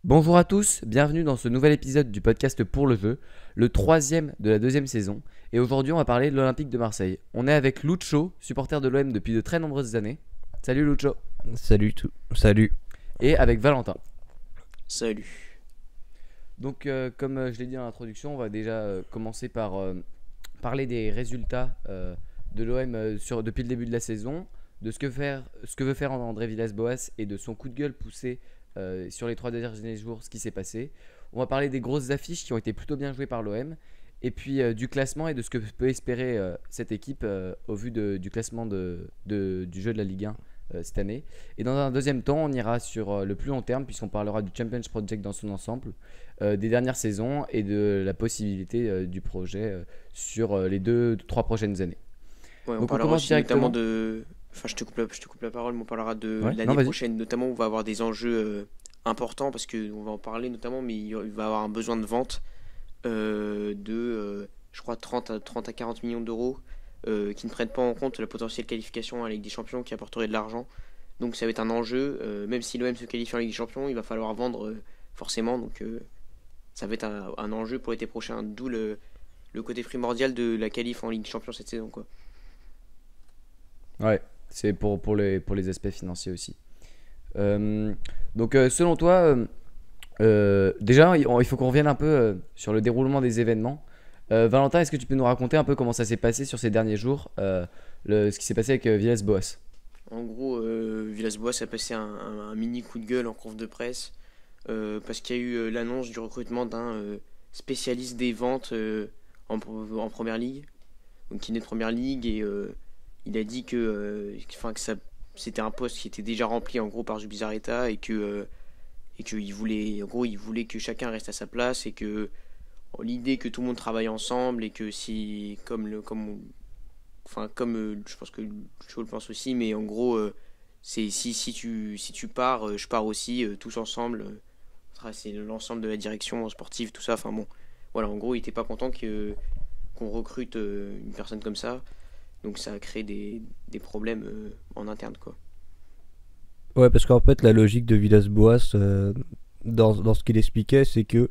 Bonjour à tous, bienvenue dans ce nouvel épisode du podcast Pour le jeu, le troisième de la deuxième saison. Et aujourd'hui, on va parler de l'Olympique de Marseille. On est avec Lucho, supporter de l'OM depuis de très nombreuses années. Salut Lucho. Salut. Et avec Valentin. Salut. Donc, comme je l'ai dit dans l'introduction, on va déjà commencer par parler des résultats de l'OM depuis le début de la saison, de ce que veut faire André Villas-Boas et de son coup de gueule poussé sur les 3 derniers jours, ce qui s'est passé. On va parler des grosses affiches qui ont été plutôt bien jouées par l'OM, et puis du classement et de ce que peut espérer cette équipe au vu du classement du jeu de la Ligue 1 cette année. Et dans un deuxième temps, on ira sur le plus long terme, puisqu'on parlera du Champions Project dans son ensemble, des dernières saisons et de la possibilité du projet sur les 2-3 prochaines années. Ouais, on Donc parlera commence aussi directement. notamment de... Enfin, je te coupe la parole, mais on parlera de Ouais, non, l'année vas-y. prochaine, notamment où on va avoir des enjeux importants, parce qu'on va en parler notamment, mais il va avoir un besoin de vente je crois, 30 à 40 millions d'euros qui ne prennent pas en compte la potentielle qualification à la Ligue des Champions qui apporterait de l'argent. Donc ça va être un enjeu, même si l'OM se qualifie en Ligue des Champions, il va falloir vendre forcément, donc ça va être un enjeu pour l'été prochain, d'où le côté primordial de la qualif en Ligue des Champions cette saison, quoi. Ouais, c'est pour les aspects financiers aussi. Donc selon toi, déjà il faut qu'on revienne un peu sur le déroulement des événements. Valentin, est-ce que tu peux nous raconter un peu comment ça s'est passé sur ces derniers jours, ce qui s'est passé avec Villas-Boas? En gros, Villas-Boas a passé un mini coup de gueule en conf de presse parce qu'il y a eu l'annonce du recrutement d'un spécialiste des ventes en première ligue, donc qui naît de première ligue, et il a dit que c'était un poste qui était déjà rempli en gros par Zubizarreta, et qu'il voulait, en gros, il voulait que chacun reste à sa place, et que l'idée que tout le monde travaille ensemble, et que si je pense que je le pense aussi, mais en gros c'est si tu pars, je pars aussi, tous ensemble, c'est l'ensemble de la direction sportive, tout ça, enfin bon, voilà, en gros il était pas content qu'on recrute une personne comme ça, donc ça a créé des problèmes en interne, quoi. Ouais, parce qu'en fait, la logique de Villas-Boas, dans ce qu'il expliquait, c'est que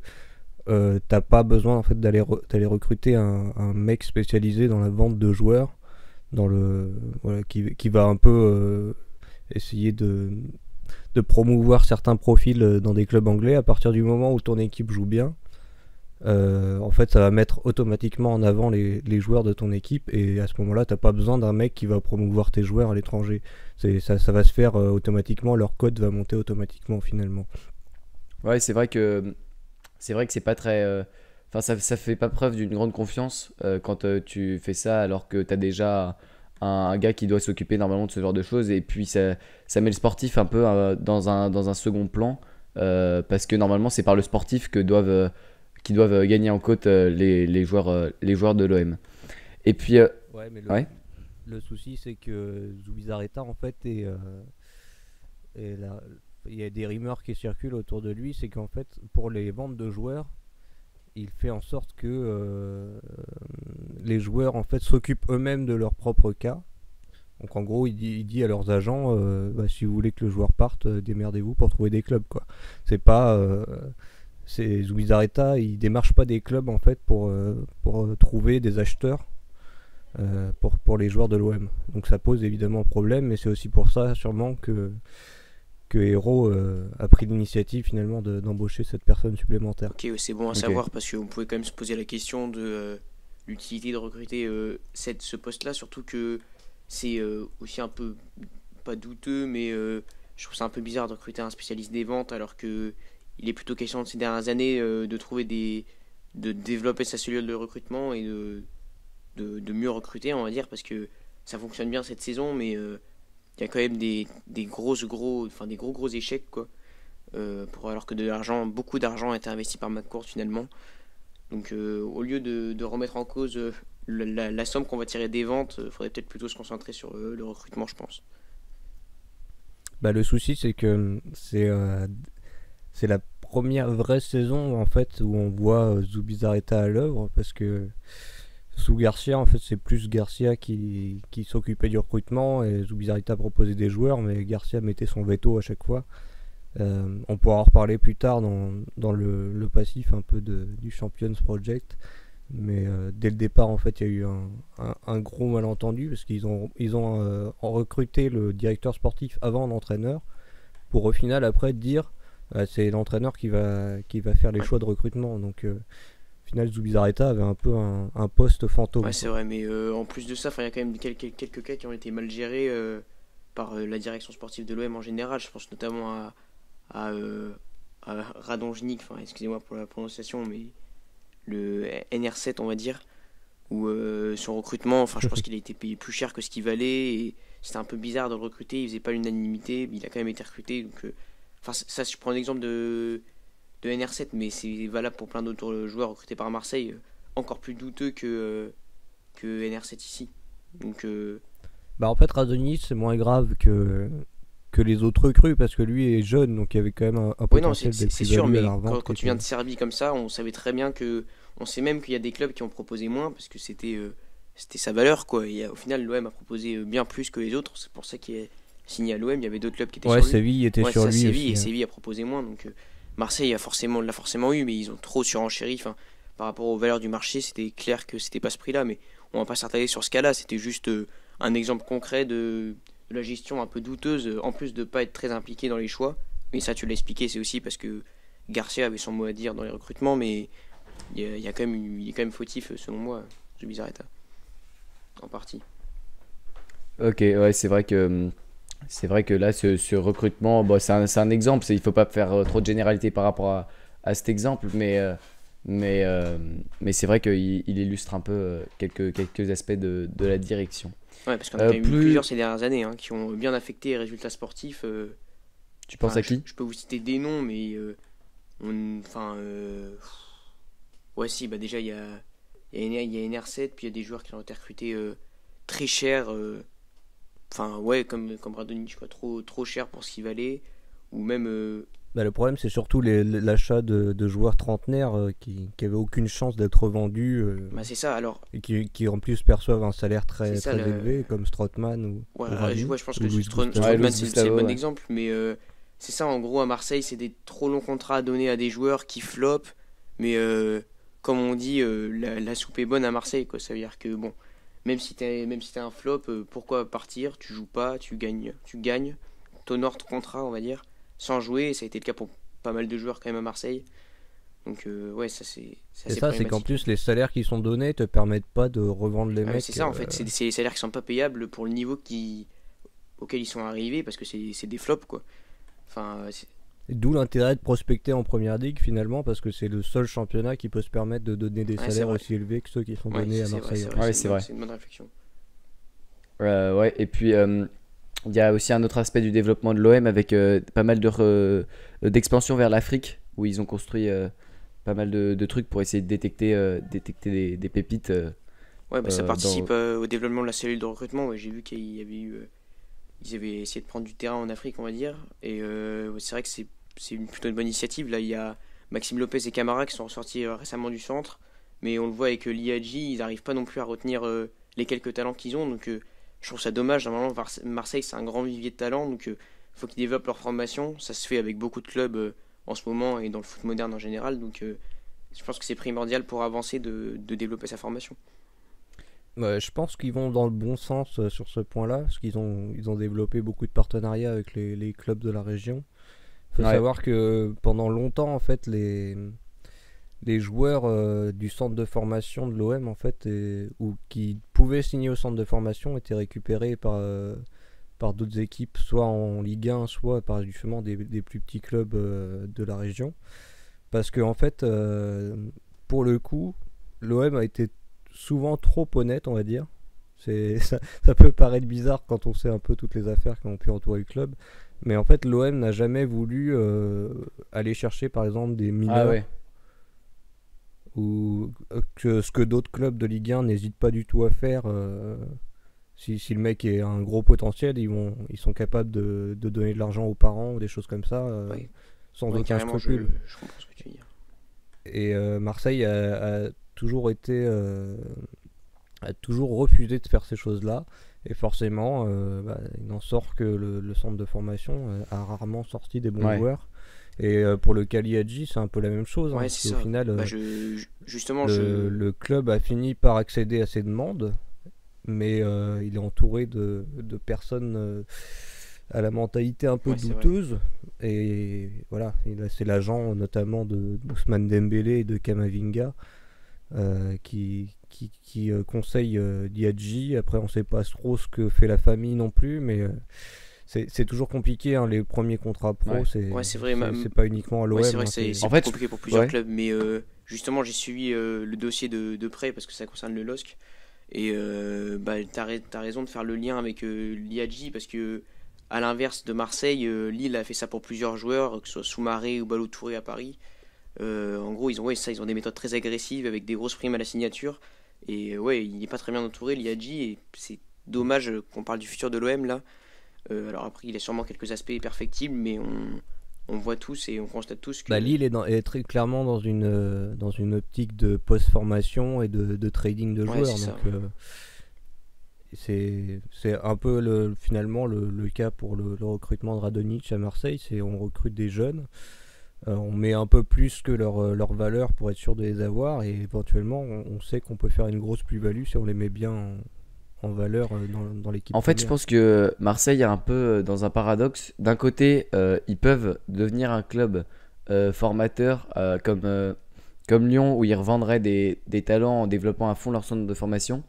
t'as pas besoin en fait d'aller recruter un mec spécialisé dans la vente de joueurs, qui va un peu essayer de promouvoir certains profils dans des clubs anglais. À partir du moment où ton équipe joue bien, en fait, ça va mettre automatiquement en avant les joueurs de ton équipe, et à ce moment-là, t'as pas besoin d'un mec qui va promouvoir tes joueurs à l'étranger. Ça va se faire automatiquement, leur code va monter automatiquement finalement. Ouais, c'est vrai que c'est pas très. Enfin, ça fait pas preuve d'une grande confiance quand tu fais ça alors que tu as déjà un gars qui doit s'occuper normalement de ce genre de choses, et puis ça met le sportif un peu dans un second plan parce que normalement c'est par le sportif qui doivent gagner en côte les joueurs de l'OM. Et puis Ouais, mais ouais. le souci, c'est que Zubizarreta, en fait, il y a des rumeurs qui circulent autour de lui, c'est qu'en fait, pour les ventes de joueurs, il fait en sorte que les joueurs en fait s'occupent eux-mêmes de leur propre cas. Donc en gros, il dit à leurs agents, si vous voulez que le joueur parte, démerdez-vous pour trouver des clubs, quoi. C'est pas c'est Zubizarreta, il démarche pas des clubs en fait pour trouver des acheteurs pour les joueurs de l'OM. Donc ça pose évidemment problème, mais c'est aussi pour ça sûrement que Hero a pris l'initiative finalement d'embaucher cette personne supplémentaire. Ok, c'est bon à savoir, parce qu'on pouvait quand même se poser la question de l'utilité de recruter ce poste-là, surtout que c'est aussi un peu, pas douteux, mais je trouve ça un peu bizarre de recruter un spécialiste des ventes, alors que il est plutôt question de ces dernières années de développer sa cellule de recrutement et de mieux recruter, on va dire, parce que ça fonctionne bien cette saison, mais il y a quand même des gros échecs, quoi. Alors que beaucoup d'argent a été investi par McCourt finalement. Donc au lieu de remettre en cause la somme qu'on va tirer des ventes, il faudrait peut-être plutôt se concentrer sur le recrutement, je pense. Bah, le souci, c'est que c'est la première vraie saison en fait où on voit Zubizarreta à l'œuvre, parce que sous Garcia, en fait, c'est plus Garcia qui s'occupait du recrutement, et Zubizarreta proposait des joueurs, mais Garcia mettait son veto à chaque fois. On pourra en reparler plus tard dans le passif un peu du Champions Project. Mais dès le départ, en fait, il y a eu un gros malentendu parce qu'ils ont recruté le directeur sportif avant l'entraîneur pour au final après dire c'est l'entraîneur qui va faire les choix de recrutement. Donc au final, Zubizarreta avait un peu un poste fantôme. Ouais, c'est vrai, mais en plus de ça, il y a quand même quelques cas qui ont été mal gérés par la direction sportive de l'OM en général. Je pense notamment à Radonjnik, enfin excusez-moi pour la prononciation, mais le NR7 on va dire, où son recrutement, enfin je pense qu'il a été payé plus cher que ce qu'il valait, et c'était un peu bizarre de le recruter, il faisait pas l'unanimité, mais il a quand même été recruté, donc enfin ça je prends l'exemple de NR7, mais c'est valable pour plein d'autres joueurs recrutés par Marseille, encore plus douteux que NR7 ici. Donc Bah en fait, Radonjic c'est moins grave que les autres recrues parce que lui est jeune, donc il y avait quand même un oui, non, potentiel c'est sûr, mais quand tu viens de de... Serbie comme ça, on savait très bien que. On sait même qu'il y a des clubs qui ont proposé moins parce que c'était sa valeur, quoi. Et au final, l'OM a proposé bien plus que les autres. C'est pour ça qu'il est signé à l'OM. Il y avait d'autres clubs qui étaient Ouais, sur lui. Séville était Ouais, sur ça, lui Séville, aussi. et Séville a proposé moins. Donc Marseille l'a forcément eu, mais ils ont trop surenchéri. Enfin, par rapport aux valeurs du marché, c'était clair que c'était pas ce prix-là. Mais on va pas s'attarder sur ce cas-là. C'était juste un exemple concret de la gestion un peu douteuse, en plus de pas être très impliqué dans les choix. Mais ça, tu l'as expliqué, c'est aussi parce que Garcia avait son mot à dire dans les recrutements, mais il est quand même fautif, selon moi, Zubizarreta, en partie. Ok, ouais, c'est vrai que là, ce recrutement, bon, c'est un exemple. Il faut pas faire trop de généralité par rapport à cet exemple, mais c'est vrai qu'il illustre un peu quelques aspects de la direction. Ouais, parce qu'on a quand même eu Plus, plusieurs ces dernières années qui ont bien affecté les résultats sportifs. tu penses Enfin, à qui? je peux vous citer des noms, mais enfin, ouais, si, bah déjà il y a NR7, puis il y a des joueurs qui ont été recrutés très cher. Enfin, ouais, comme Radonjic, quoi, trop cher pour ce qu'il valait, ou même Bah, le problème, c'est surtout l'achat de joueurs trentenaires qui avaient aucune chance d'être vendus bah c'est ça. Alors, et qui en plus perçoivent un salaire c'est très, ça très élevé, comme Strootman ou ouais, Rami ouais, je pense ou que Luis Gustavo. Ouais, Strootman Luis c'est le Gustavo, bon ouais. exemple, mais c'est ça en gros à Marseille, c'est des trop longs contrats à donner à des joueurs qui flopent, mais comme on dit, la soupe est bonne à Marseille, quoi. Ça veut dire que bon, même si t'es un flop, pourquoi partir? Tu joues pas, tu gagnes, t'honores ton contrat, on va dire, sans jouer, et ça a été le cas pour pas mal de joueurs quand même à Marseille. Donc ouais, ça c'est Et assez ça, c'est qu'en problématique. plus, les salaires qui sont donnés te permettent pas de revendre les Ah, mais mecs. c'est ça en fait, c'est des salaires qui sont pas payables pour le niveau auquel ils sont arrivés parce que c'est des flops quoi. Enfin, D'où l'intérêt de prospecter en première ligue finalement, parce que c'est le seul championnat qui peut se permettre de donner des ouais, c'est salaires vrai. aussi élevés que ceux qui sont Ouais, donnés à c'est vrai, Marseille. c'est vrai, Ouais, c'est c'est vrai. c'est une bonne réflexion. Ouais, et puis il y a aussi un autre aspect du développement de l'OM avec pas mal d'expansion vers l'Afrique, où ils ont construit pas mal de trucs pour essayer de détecter des pépites. Ouais, bah ça Dans... participe au développement de la cellule de recrutement. Ouais, j'ai vu qu'il y avait eu, ils avaient essayé de prendre du terrain en Afrique, on va dire. Et ouais, c'est vrai que plutôt une bonne initiative. Là, il y a Maxime Lopez et Camara qui sont sortis récemment du centre, mais on le voit avec l'IAJ, ils n'arrivent pas non plus à retenir les quelques talents qu'ils ont. Donc je trouve ça dommage. Normalement, Marseille, c'est un grand vivier de talents, donc faut qu'ils développent leur formation. Ça se fait avec beaucoup de clubs en ce moment et dans le foot moderne en général. Donc je pense que c'est primordial pour avancer de développer sa formation. Ouais, je pense qu'ils vont dans le bon sens sur ce point-là, parce qu'ils ont développé beaucoup de partenariats avec les clubs de la région. Il faut Ouais. savoir que pendant longtemps, en fait, les joueurs du centre de formation de l'OM, en fait, ou qui pouvaient signer au centre de formation, étaient récupérés par d'autres équipes, soit en Ligue 1, soit par justement des plus petits clubs de la région. Parce que, en fait, pour le coup, l'OM a été souvent trop honnête, on va dire. Ça peut paraître bizarre quand on sait un peu toutes les affaires qui ont pu entourer le club. Mais en fait, l'OM n'a jamais voulu aller chercher, par exemple, des Ah mineurs ouais. ou ce que d'autres clubs de Ligue 1 n'hésitent pas du tout à faire. Si le mec a un gros potentiel, ils sont capables de donner de l'argent aux parents ou des choses comme ça, Ouais. sans Ouais, aucun carrément, scrupule. je comprends ce que tu veux dire. Et Marseille a toujours refusé de faire ces choses-là. Et forcément, il n'en sort que le centre de formation a rarement sorti des bons Ouais. joueurs. Et pour le Cagliari, c'est un peu la même chose, hein, Ouais, parce c'est qu'au ça. final, Bah, justement, je. le club a fini par accéder à ses demandes, mais il est entouré de personnes à la mentalité un peu Ouais, c'est vrai. douteuse. Et voilà, et là, c'est l'agent notamment d'Ousmane Dembélé et de Kamavinga qui conseille Diadji. Après, on sait pas trop ce que fait la famille non plus, mais c'est toujours compliqué, hein, les premiers contrats pro, Ouais. Ouais, c'est vrai. c'est pas uniquement à l'OM. Ouais, c'est vrai Hein, que c'est En plus fait, compliqué pour plusieurs ouais. clubs, mais justement, j'ai suivi le dossier de près parce que ça concerne le LOSC. Et bah, t'as raison de faire le lien avec l'IAJ parce que, à l'inverse de Marseille, Lille a fait ça pour plusieurs joueurs, que ce soit Soumaré ou Ballo Touré à Paris. En gros, ils ont des méthodes très agressives avec des grosses primes à la signature. Et ouais, il n'est pas très bien entouré, l'IAJ, et c'est dommage qu'on parle du futur de l'OM là. Alors après, il a sûrement quelques aspects perfectibles, mais on voit tous et on constate tous que. Bah, Lille est très clairement dans une optique de post-formation et de trading de Ouais, joueurs. c'est Donc ça. c'est un peu finalement le cas pour le recrutement de Radonjic à Marseille. C'est on recrute des jeunes, on met un peu plus que leur valeur pour être sûr de les avoir, et éventuellement on sait qu'on peut faire une grosse plus-value si on les met bien en valeur dans l'équipe En fait, je première. pense que Marseille est un peu dans un paradoxe. D'un côté, ils peuvent devenir un club formateur comme Lyon, où ils revendraient des talents en développant à fond leur centre de formation.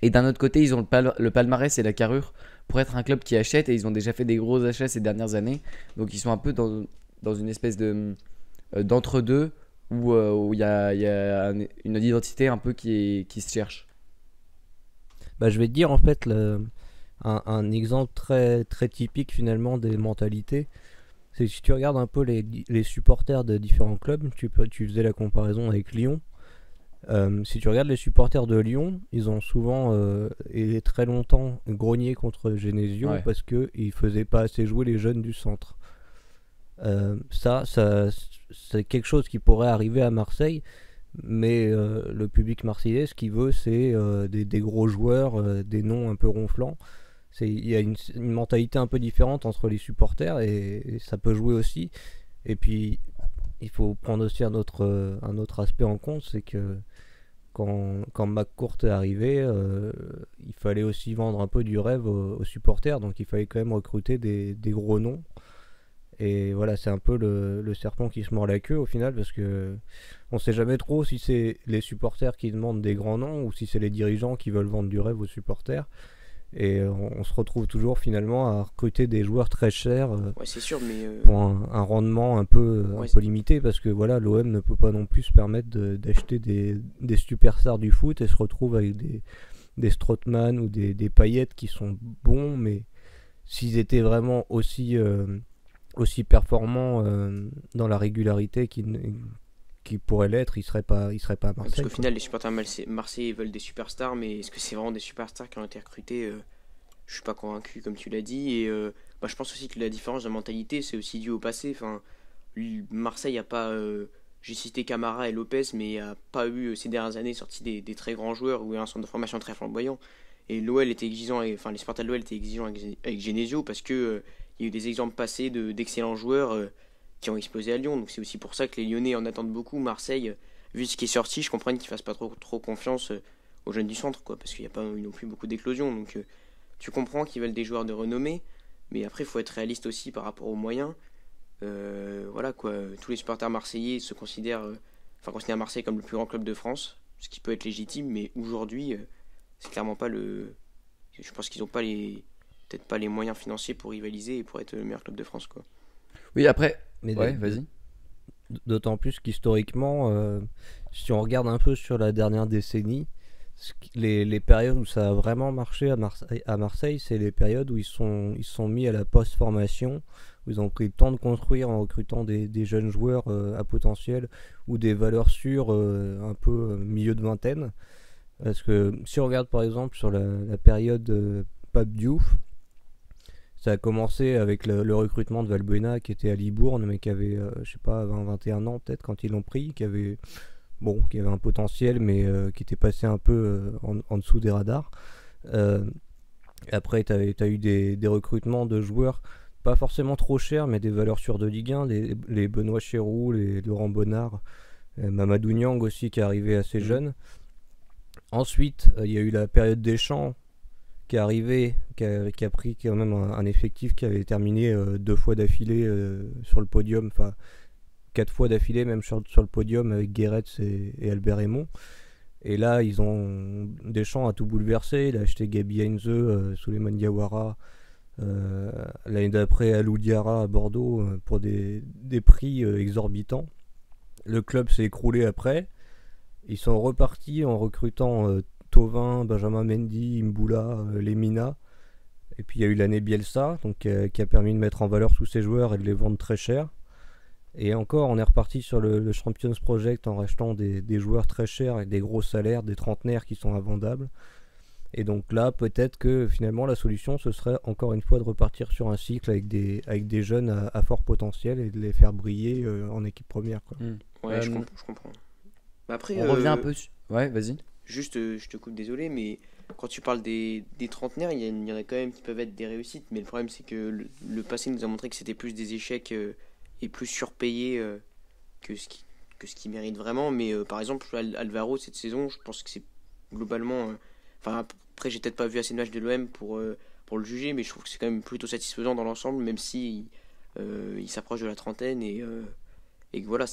Et d'un autre côté, ils ont le palmarès et la carrure pour être un club qui achète, et ils ont déjà fait des gros achats ces dernières années. Donc ils sont un peu dans une espèce d'entre-deux où il y a une identité un peu qui se cherche. Bah, je vais te dire en fait un exemple très, très typique finalement des mentalités. C'est que si tu regardes un peu les supporters de différents clubs, tu faisais la comparaison avec Lyon. Si tu regardes les supporters de Lyon, ils ont souvent et très longtemps grogné contre Genesio Ouais. parce qu'ils faisaient pas assez jouer les jeunes du centre. Ça, c'est quelque chose qui pourrait arriver à Marseille, mais le public marseillais, ce qu'il veut, c'est des gros joueurs, des noms un peu ronflants. Il y a une mentalité un peu différente entre les supporters, et ça peut jouer aussi. Et puis, il faut prendre aussi un autre aspect en compte, c'est que quand McCourt est arrivé, il fallait aussi vendre un peu du rêve aux supporters, donc il fallait quand même recruter des gros noms. Et voilà, c'est un peu le serpent qui se mord la queue au final, parce que on sait jamais trop si c'est les supporters qui demandent des grands noms ou si c'est les dirigeants qui veulent vendre du rêve aux supporters. Et on se retrouve toujours finalement à recruter des joueurs très chers Ouais, c'est sûr, mais. pour un rendement un Ouais, peu limité, parce que voilà, l'OM ne peut pas non plus se permettre d'acheter des superstars du foot et se retrouve avec des Strootman ou des Payet qui sont bons, mais s'ils étaient vraiment aussi performants dans la régularité qui pourrait l'être, il serait pas à parce Marseille, qu'au quoi. final, les supporters Marseillais veulent des superstars, mais est-ce que c'est vraiment des superstars qui ont été recrutés? Je suis pas convaincu, comme tu l'as dit. Et bah, je pense aussi que la différence de mentalité, c'est aussi dû au passé. Enfin, Marseille a pas. J'ai cité Camara et Lopez, mais il n'y a pas eu ces dernières années sorti des très grands joueurs ou un centre de formation très flamboyant. Et l'OL était exigeant, enfin les supporters de l'OL étaient exigeants avec Genesio parce que il y a eu des exemples passés d'excellents joueurs qui ont explosé à Lyon. Donc c'est aussi pour ça que les Lyonnais en attendent beaucoup. Marseille, vu ce qui est sorti, je comprends qu'ils ne fassent pas trop confiance aux jeunes du centre, quoi, parce qu'il n'y a pas eu non plus beaucoup d'éclosions. Donc tu comprends qu'ils veulent des joueurs de renommée, mais après il faut être réaliste aussi par rapport aux moyens. Voilà quoi, tous les supporters marseillais considèrent Marseille comme le plus grand club de France, ce qui peut être légitime, mais aujourd'hui, c'est clairement pas le. Je pense qu'ils n'ont pas peut-être pas les moyens financiers pour rivaliser et pour être le meilleur club de France, quoi. Oui, après, Mais ouais, vas-y. d'autant plus qu'historiquement, si on regarde un peu sur la dernière décennie, les périodes où ça a vraiment marché à Marseille, c'est les périodes où ils sont mis à la post-formation, où ils ont pris le temps de construire en recrutant des jeunes joueurs à potentiel ou des valeurs sûres un peu milieu de vingtaine. Parce que si on regarde par exemple sur la période Pape Diouf, ça a commencé avec le recrutement de Valbuena qui était à Libourne, mais qui avait, je sais pas, 20-21 ans peut-être quand ils l'ont pris, qui avait un potentiel, mais qui était passé un peu en dessous des radars. Euh, Après, t'as eu des recrutements de joueurs pas forcément trop chers, mais des valeurs sûres de Ligue 1, les Benoît Chéroux, les Laurent Bonnard, Mamadou Niang aussi qui est arrivé assez jeune. Ensuite, il y a eu la période des Champs qui est arrivé, qui a pris quand même un effectif qui avait terminé 2 fois d'affilée sur le podium, enfin 4 fois d'affilée même sur le podium avec Guéret et Albert Raymond. Et là, Deschamps a tout bouleversé. Il a acheté Gabi Heinze, Souleymane Diawara, l'année d'après Alou Diarra à Bordeaux pour des prix exorbitants. Le club s'est écroulé après. Ils sont repartis en recrutant Thauvin, Benjamin Mendy, Mboula, Lemina. Et puis il y a eu l'année Bielsa, donc, qui a permis de mettre en valeur tous ces joueurs et de les vendre très cher. Et encore, on est reparti sur le Champions Project en rachetant des joueurs très chers avec des gros salaires, des trentenaires qui sont invendables. Et donc là, peut-être que finalement la solution, ce serait encore une fois de repartir sur un cycle avec des jeunes à fort potentiel et de les faire briller en équipe première, quoi. Ouais, je comprends. Après, on revient un peu sur... Ouais, vas-y. Juste, je te coupe, désolé, mais quand tu parles des trentenaires, il y en a quand même qui peuvent être des réussites, mais le problème c'est que le passé nous a montré que c'était plus des échecs et plus surpayés que ce qui mérite vraiment. Mais par exemple, Alvaro, cette saison, je pense que c'est globalement... Enfin, après, j'ai peut-être pas vu assez de matchs de l'OM pour le juger, mais je trouve que c'est quand même plutôt satisfaisant dans l'ensemble, même si il s'approche de la trentaine et que voilà,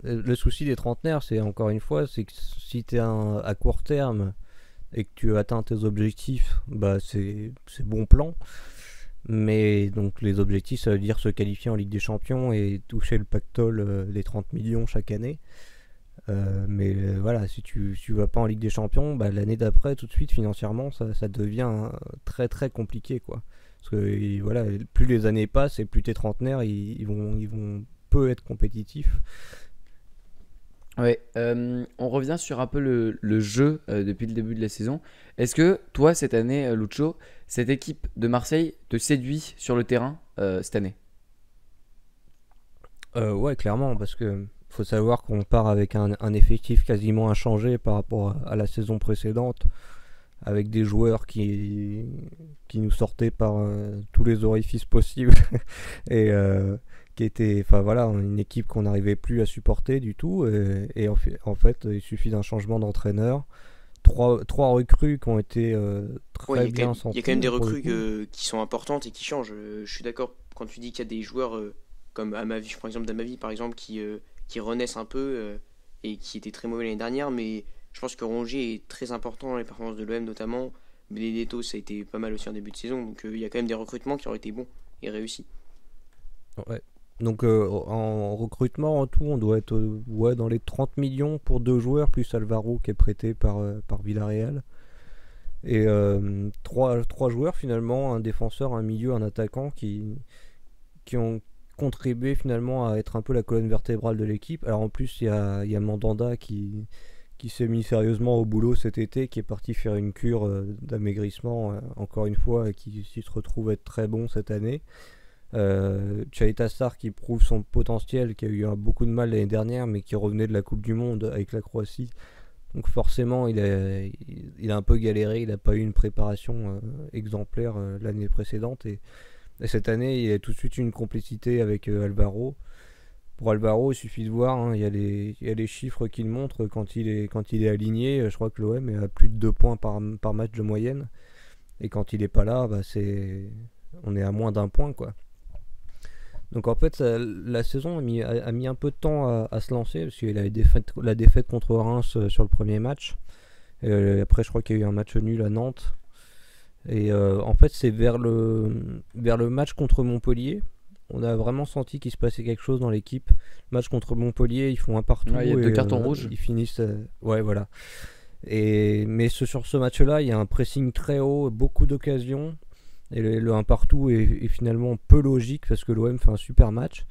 le souci des trentenaires, c'est encore une fois, c'est que si tu es à court terme et que tu atteins tes objectifs, bah c'est bon plan. Mais donc les objectifs, ça veut dire se qualifier en Ligue des Champions et toucher le pactole des 30 millions chaque année. Mais voilà, si tu vas pas en Ligue des Champions, bah, l'année d'après, tout de suite, financièrement, ça devient très très compliqué, quoi. Parce que voilà, plus les années passent et plus tes trentenaires, ils vont peu être compétitifs. Ouais, on revient sur un peu le jeu depuis le début de la saison. Est-ce que toi, cette année, Lucho, cette équipe de Marseille te séduit sur le terrain cette année? Ouais, clairement, parce que faut savoir qu'on part avec un effectif quasiment inchangé par rapport à la saison précédente, avec des joueurs qui nous sortaient par tous les orifices possibles et qui était, enfin voilà, une équipe qu'on n'arrivait plus à supporter du tout. Et en fait, il suffit d'un changement d'entraîneur. Trois recrues qui ont été très bien senties. Il y a quand même des recrues qui sont importantes et qui changent. Je suis d'accord quand tu dis qu'il y a des joueurs comme Amavi, par exemple, Damavi, par exemple, qui renaissent un peu et qui étaient très mauvais l'année dernière. Mais je pense que Rongier est très important dans les performances de l'OM notamment. Benedetto, ça a été pas mal aussi en début de saison. Donc il y a quand même des recrutements qui ont été bons et réussis. Ouais. Donc en recrutement en tout, on doit être dans les 30 millions pour 2 joueurs, plus Alvaro qui est prêté par Villarreal. Et 3 joueurs finalement, un défenseur, un milieu, un attaquant qui ont contribué finalement à être un peu la colonne vertébrale de l'équipe. Alors en plus il y a Mandanda qui s'est mis sérieusement au boulot cet été, qui est parti faire une cure d'amaigrissement encore une fois et qui se retrouve être très bon cette année. Chaït Assar qui prouve son potentiel, qui a eu beaucoup de mal l'année dernière mais qui revenait de la Coupe du Monde avec la Croatie, donc forcément il a un peu galéré, il n'a pas eu une préparation exemplaire l'année précédente et cette année il y a tout de suite une complicité avec Alvaro. Pour Alvaro il suffit de voir, hein, il y a les chiffres qu'il montre quand il est aligné. Je crois que l'OM est à plus de 2 points par match de moyenne, et quand il est pas là, bah on est à moins d'1 point, quoi. Donc en fait, la saison a mis un peu de temps à se lancer, parce qu'il y a la défaite contre Reims sur le premier match. Après, je crois qu'il y a eu un match nul à Nantes. Et en fait, c'est vers le match contre Montpellier, on a vraiment senti qu'il se passait quelque chose dans l'équipe. Le match contre Montpellier, ils font un partout. Ouais, il y a 2 cartons rouges. Ils finissent... ouais, voilà. Mais sur ce match-là, il y a un pressing très haut, beaucoup d'occasions. Et le 1 partout est finalement peu logique parce que l'OM fait un super match.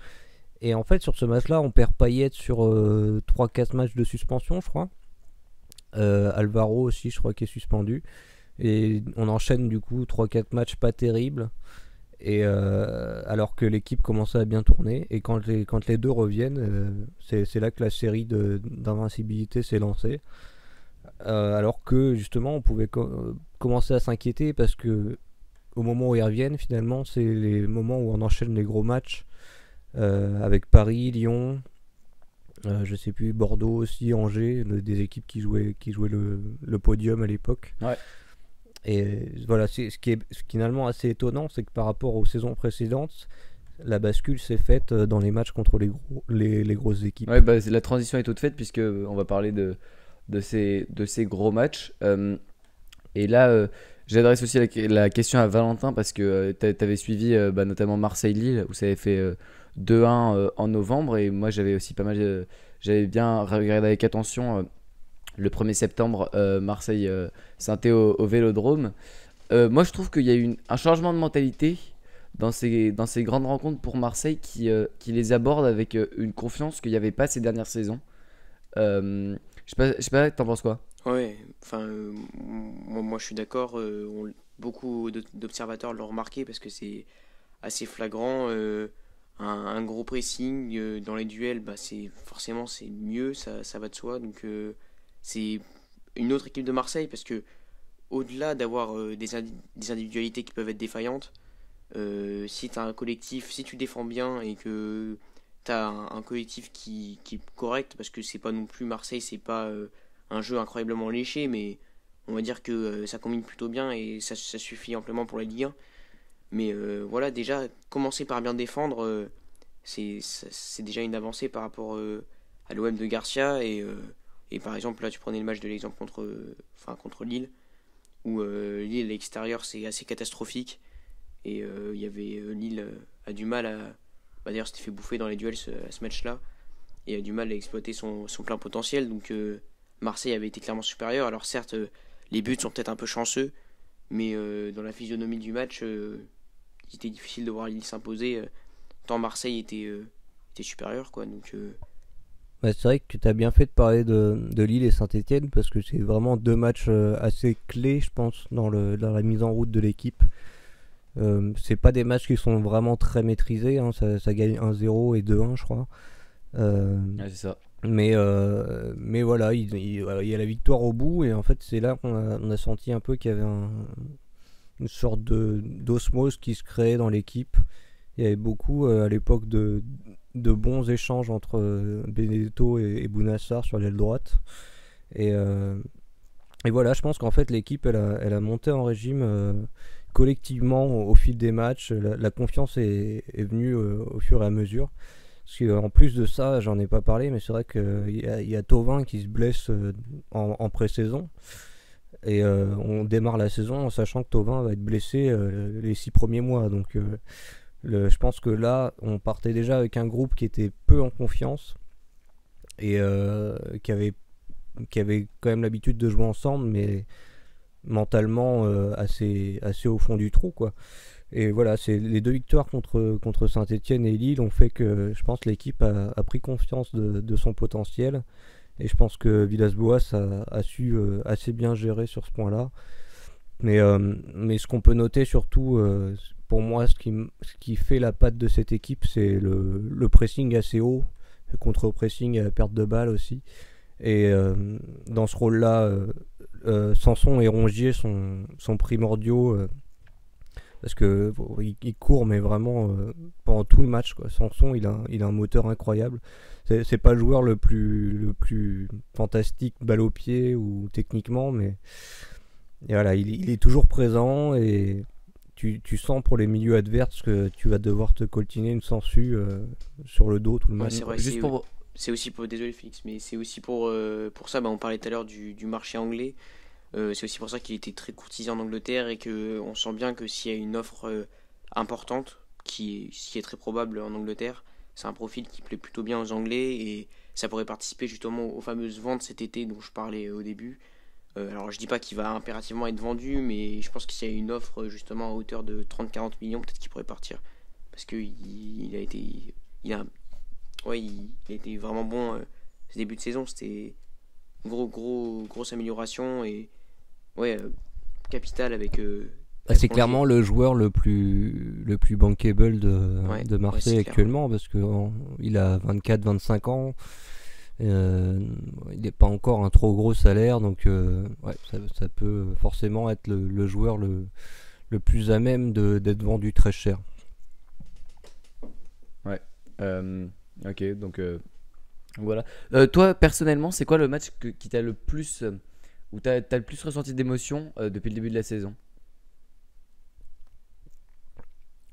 Et en fait, sur ce match-là, on perd Payet sur 3-4 matchs de suspension, je crois. Alvaro aussi, je crois, qui est suspendu. Et on enchaîne du coup 3-4 matchs pas terribles. Et alors que l'équipe commençait à bien tourner. Et quand les deux reviennent, c'est là que la série d'invincibilité s'est lancée. alors que justement on pouvait commencer à s'inquiéter parce que au moment où ils reviennent, finalement, c'est les moments où on enchaîne les gros matchs avec Paris, Lyon, je sais plus, Bordeaux aussi, Angers, des équipes qui jouaient le podium à l'époque. Ouais. Et voilà, ce qui est finalement assez étonnant, c'est que par rapport aux saisons précédentes, la bascule s'est faite dans les matchs contre les grosses équipes. Ouais, bah, la transition est toute faite puisque on va parler de ces gros matchs. Et là, j'adresse aussi la question à Valentin parce que tu avais suivi notamment Marseille-Lille où ça avait fait 2-1 en novembre. Et moi, j'avais aussi pas mal. J'avais bien regardé avec attention le 1er septembre Marseille-Saint-Étienne au Vélodrome. Moi, je trouve qu'il y a eu un changement de mentalité dans ces grandes rencontres pour Marseille qui les aborde avec une confiance qu'il n'y avait pas ces dernières saisons. Je sais pas, t'en penses quoi? Ouais, enfin, moi je suis d'accord. Beaucoup d'observateurs l'ont remarqué parce que c'est assez flagrant. Un gros pressing dans les duels, bah, forcément c'est mieux, ça va de soi. Donc c'est une autre équipe de Marseille parce que au-delà d'avoir des individualités qui peuvent être défaillantes, si tu as un collectif, si tu défends bien et que tu as un collectif qui est correct, parce que c'est pas non plus Marseille, c'est pas un jeu incroyablement léché, mais on va dire que ça combine plutôt bien et ça suffit amplement pour la Ligue 1. Mais voilà, déjà, commencer par bien défendre, c'est déjà une avancée par rapport à l'OM de Garcia. Et par exemple, là, tu prenais le match de l'exemple contre Lille, où Lille à l'extérieur, c'est assez catastrophique. Et il y avait Lille a du mal à. D'ailleurs, s'était fait bouffer dans les duels à ce match-là. Et a du mal à exploiter son plein potentiel. Donc Marseille avait été clairement supérieur. Alors certes, les buts sont peut-être un peu chanceux. Mais dans la physionomie du match, il était difficile de voir Lille s'imposer. Tant Marseille était supérieur, quoi. Donc, Ouais, c'est vrai que tu as bien fait de parler de Lille et Saint-Etienne parce que c'est vraiment deux matchs assez clés, je pense, dans la mise en route de l'équipe. C'est pas des matchs qui sont vraiment très maîtrisés, hein, ça gagne 1-0 et 2-1, je crois. Ouais, c'est ça. Mais voilà, il y a la victoire au bout et en fait c'est là qu'on a senti un peu qu'il y avait une sorte d'osmose qui se créait dans l'équipe. Il y avait beaucoup à l'époque de bons échanges entre Benedetto et Bounassar sur l'aile droite. Et voilà, je pense qu'en fait l'équipe elle a monté en régime collectivement au fil des matchs. La confiance est venue au fur et à mesure. Parce qu'en plus de ça, j'en ai pas parlé, mais c'est vrai qu'il y a Thauvin qui se blesse en pré-saison. Et on démarre la saison en sachant que Thauvin va être blessé les 6 premiers mois. Donc je pense que là, on partait déjà avec un groupe qui était peu en confiance et qui avait quand même l'habitude de jouer ensemble, mais mentalement assez au fond du trou, quoi. Et voilà, c'est les deux victoires contre Saint-Etienne et Lille ont fait que je pense que l'équipe a pris confiance de son potentiel. Et je pense que Villas-Boas a su assez bien gérer sur ce point-là. Mais ce qu'on peut noter surtout, pour moi, ce qui fait la patte de cette équipe, c'est le pressing assez haut, le contre-pressing à perte de balle aussi. Et dans ce rôle-là, Sanson et Rongier sont primordiaux. Parce que il court, mais vraiment pendant tout le match, quoi. Sanson, il a un moteur incroyable. C'est pas le joueur le plus fantastique balle au pied ou techniquement, mais et voilà, il est toujours présent et tu sens pour les milieux adverses que tu vas devoir te coltiner une sangsue sur le dos tout le ouais, match. c'est vrai. C'est aussi pour. Désolé, Félix, mais c'est aussi pour ça. On parlait tout à l'heure du marché anglais. C'est aussi pour ça qu'il était très courtisé en Angleterre et qu'on sent bien que s'il y a une offre importante, qui est très probable en Angleterre, c'est un profil qui plaît plutôt bien aux Anglais et ça pourrait participer justement aux fameuses ventes cet été dont je parlais au début. Alors je dis pas qu'il va impérativement être vendu, mais je pense que s'il y a une offre justement à hauteur de 30-40 millions, peut-être qu'il pourrait partir. Parce qu'il a été vraiment bon ce début de saison, c'était une grosse amélioration et ouais, capital avec. C'est clairement le joueur le plus bankable de Marseille actuellement parce qu'il a 24-25 ans Euh, il n'est pas encore un trop gros salaire, donc ouais, ça peut forcément être le joueur le plus à même d'être vendu très cher. Ouais. Euh, ok, donc voilà. Toi, personnellement, c'est quoi le match qui t'a le plus, où t'as le plus ressenti d'émotion depuis le début de la saison?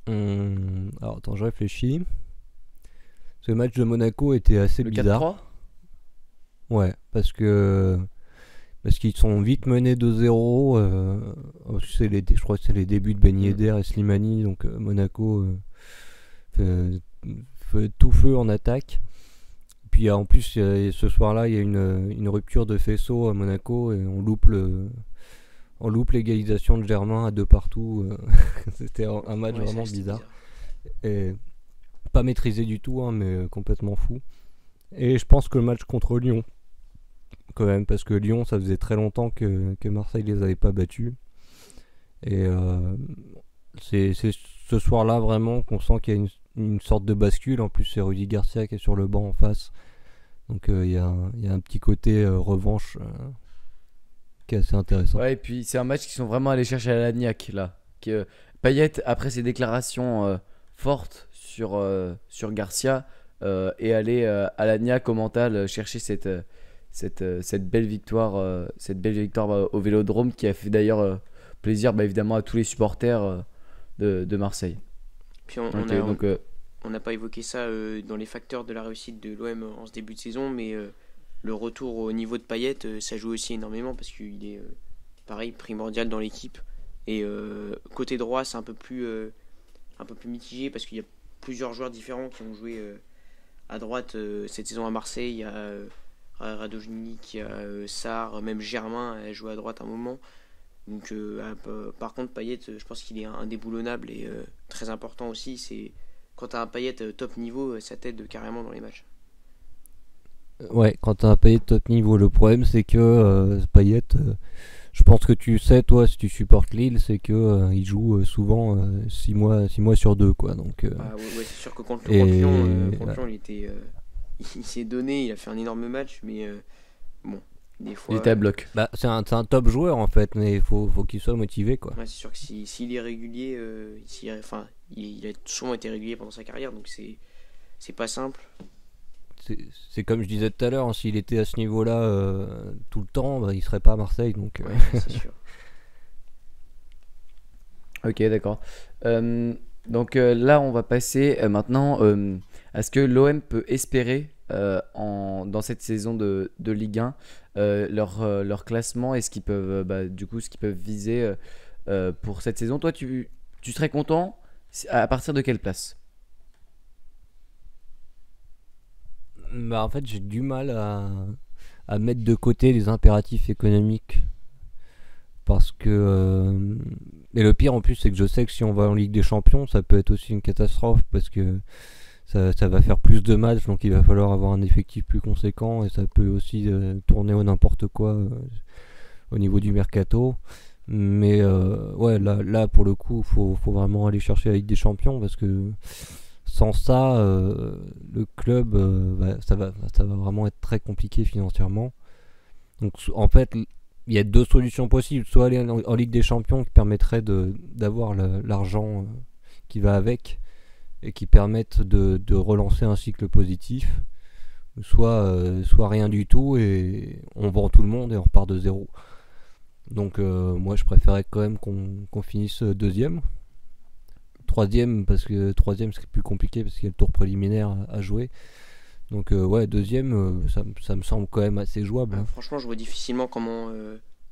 Alors attends, je réfléchis. Ce match de Monaco était assez Le bizarre. 4-3? Ouais, parce qu'ils sont vite menés 2-0. Je crois que c'est les débuts de Ben Mm. Yedder et Slimani, donc Monaco fait tout feu en attaque. Puis en plus, ce soir-là, il y a une rupture de faisceau à Monaco et on loupe l'égalisation de Germain à deux partout. C'était un match Ouais, vraiment c'était bizarre. Et pas maîtrisé du tout, hein, mais complètement fou. Et je pense que le match contre Lyon, quand même, parce que Lyon, ça faisait très longtemps que Marseille les avait pas battus. Et c'est ce soir-là vraiment qu'on sent qu'il y a une sorte de bascule. En plus, c'est Rudy Garcia qui est sur le banc en face. Donc il y a un petit côté revanche qui est assez intéressant. Ouais, et puis c'est un match qui sont vraiment allés chercher à l'agnac là. Payet, après ses déclarations fortes sur Garcia, est allé à l'agnac au mental chercher cette belle victoire au Vélodrome qui a fait d'ailleurs plaisir évidemment à tous les supporters de Marseille. Puis Ok, donc on n'a pas évoqué ça dans les facteurs de la réussite de l'OM en ce début de saison, mais le retour au niveau de Payet, ça joue aussi énormément parce qu'il est pareil primordial dans l'équipe. Et côté droit, c'est un peu plus mitigé parce qu'il y a plusieurs joueurs différents qui ont joué à droite cette saison à Marseille. Il y a Radojnik, il y a Sarr, même Germain a joué à droite un moment. Donc, par contre, Payet, je pense qu'il est indéboulonnable et très important aussi. C'est quand tu as un Payet top niveau, ça t'aide carrément dans les matchs. Ouais, quand t'as un Payet de top niveau, le problème c'est que Payet, je pense que tu sais, toi, si tu supportes Lille, c'est que il joue souvent 6 mois sur 2, quoi. Donc, Ah, ouais, c'est sûr que contre et Lyon, il était, il s'est donné, il a fait un énorme match, mais bon, des il fois, était à bloc. bah, c'est un top joueur en fait, mais il faut qu'il soit motivé, quoi. ouais, c'est sûr que s'il est régulier, enfin, il a souvent été régulier pendant sa carrière, donc c'est pas simple. C'est comme je disais tout à l'heure, hein, s'il était à ce niveau-là tout le temps, bah, il serait pas à Marseille. Donc, Ouais, c'est sûr. Ok, d'accord. Euh, donc là, on va passer maintenant à ce que l'OM peut espérer dans cette saison de Ligue 1, leur classement et ce qu'ils peuvent, du coup, ce qu'ils peuvent viser pour cette saison. Toi, tu serais content à partir de quelle place? bah, en fait, j'ai du mal à mettre de côté les impératifs économiques. Parce que. Et le pire en plus, c'est que je sais que si on va en Ligue des Champions, ça peut être aussi une catastrophe. Parce que ça va faire plus de matchs, donc il va falloir avoir un effectif plus conséquent. Et ça peut aussi tourner au n'importe quoi au niveau du mercato. Mais ouais, là pour le coup, faut vraiment aller chercher la Ligue des Champions. Parce que sans ça, le club, ça va vraiment être très compliqué financièrement. Donc en fait, il y a deux solutions possibles. Soit aller en Ligue des Champions qui permettrait d'avoir l'argent qui va avec et qui permettent de relancer un cycle positif. Soit rien du tout et on vend tout le monde et on repart de zéro. Donc moi je préférais quand même qu'on finisse deuxième. Troisième, parce que troisième c'est plus compliqué parce qu'il y a le tour préliminaire à jouer. Donc ouais, deuxième, ça me semble quand même assez jouable. Hein. Franchement, je vois difficilement comment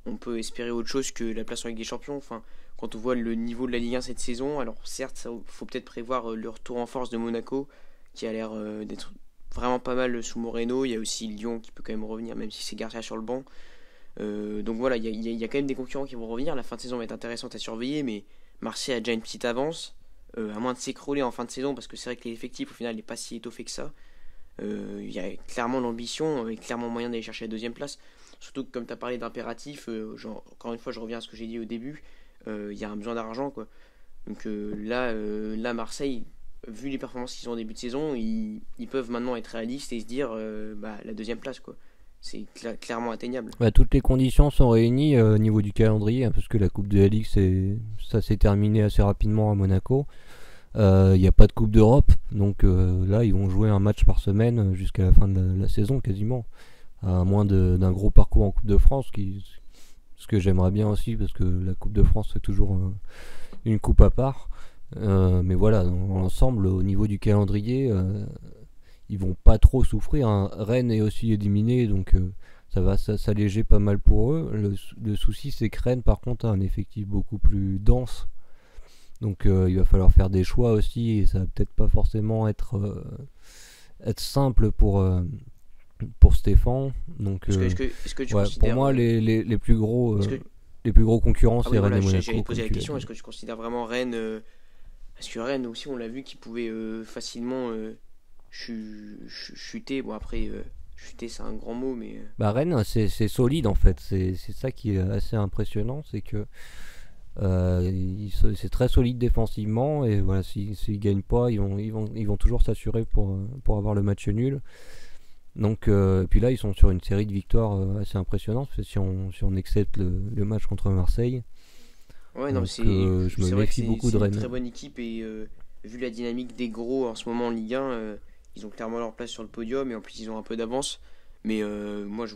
on peut espérer autre chose que la place en Ligue des Champions. Enfin, quand on voit le niveau de la Ligue 1 cette saison, alors certes, il faut peut-être prévoir le retour en force de Monaco, qui a l'air d'être vraiment pas mal sous Moreno. Il y a aussi Lyon qui peut quand même revenir, même si c'est Garcia sur le banc. Donc voilà, il y a quand même des concurrents qui vont revenir. La fin de saison va être intéressante à surveiller, mais Marseille a déjà une petite avance, à moins de s'écrouler en fin de saison, parce que c'est vrai que l'effectif au final n'est pas si étoffé que ça. Il y a clairement l'ambition et clairement moyen d'aller chercher la deuxième place. Surtout que comme tu as parlé d'impératif, encore une fois je reviens à ce que j'ai dit au début, il y a un besoin d'argent quoi. Donc là Marseille vu les performances qu'ils ont en début de saison, ils peuvent maintenant être réalistes et se dire la deuxième place, quoi. C'est clairement atteignable. Bah, toutes les conditions sont réunies au niveau du calendrier, hein, parce que la Coupe de la Ligue, ça s'est terminé assez rapidement à Monaco. Il n'y a pas de Coupe d'Europe, donc là, ils vont jouer un match par semaine jusqu'à la fin de la saison quasiment. À moins d'un gros parcours en Coupe de France, ce que j'aimerais bien aussi, parce que la Coupe de France, c'est toujours une coupe à part. Mais voilà, dans l'ensemble, au niveau du calendrier, ils vont pas trop souffrir, hein. Rennes est aussi éliminé, donc ça va s'alléger pas mal pour eux. Le souci, c'est que Rennes, par contre, a un effectif beaucoup plus dense. Donc il va falloir faire des choix aussi, et ça va peut-être pas forcément être simple pour Stéphane. Donc Est-ce que tu ouais, considères... pour moi, les plus gros est-ce que- les plus gros concurrents, Ah c'est oui, Rennes voilà, et Monaco. j'allais te poser la comme tu question, l'as est-ce dit. que tu considères vraiment Rennes parce que Rennes aussi, on l'a vu qu'ils pouvaient facilement chuter. Bon, après, chuter, c'est un grand mot, mais... Bah, Rennes, c'est solide en fait. C'est ça qui est assez impressionnant, c'est que c'est très solide défensivement, et voilà, s'ils gagnent pas, ils vont toujours s'assurer pour avoir le match nul. Donc puis là, ils sont sur une série de victoires assez impressionnantes, parce que si on accepte le match contre Marseille. Ouais, non, Donc, c'est je me c'est vrai que méfie beaucoup de c'est une Rennes. très bonne équipe et vu la dynamique des gros en ce moment en Ligue 1, ils ont clairement leur place sur le podium et en plus ils ont un peu d'avance. Mais moi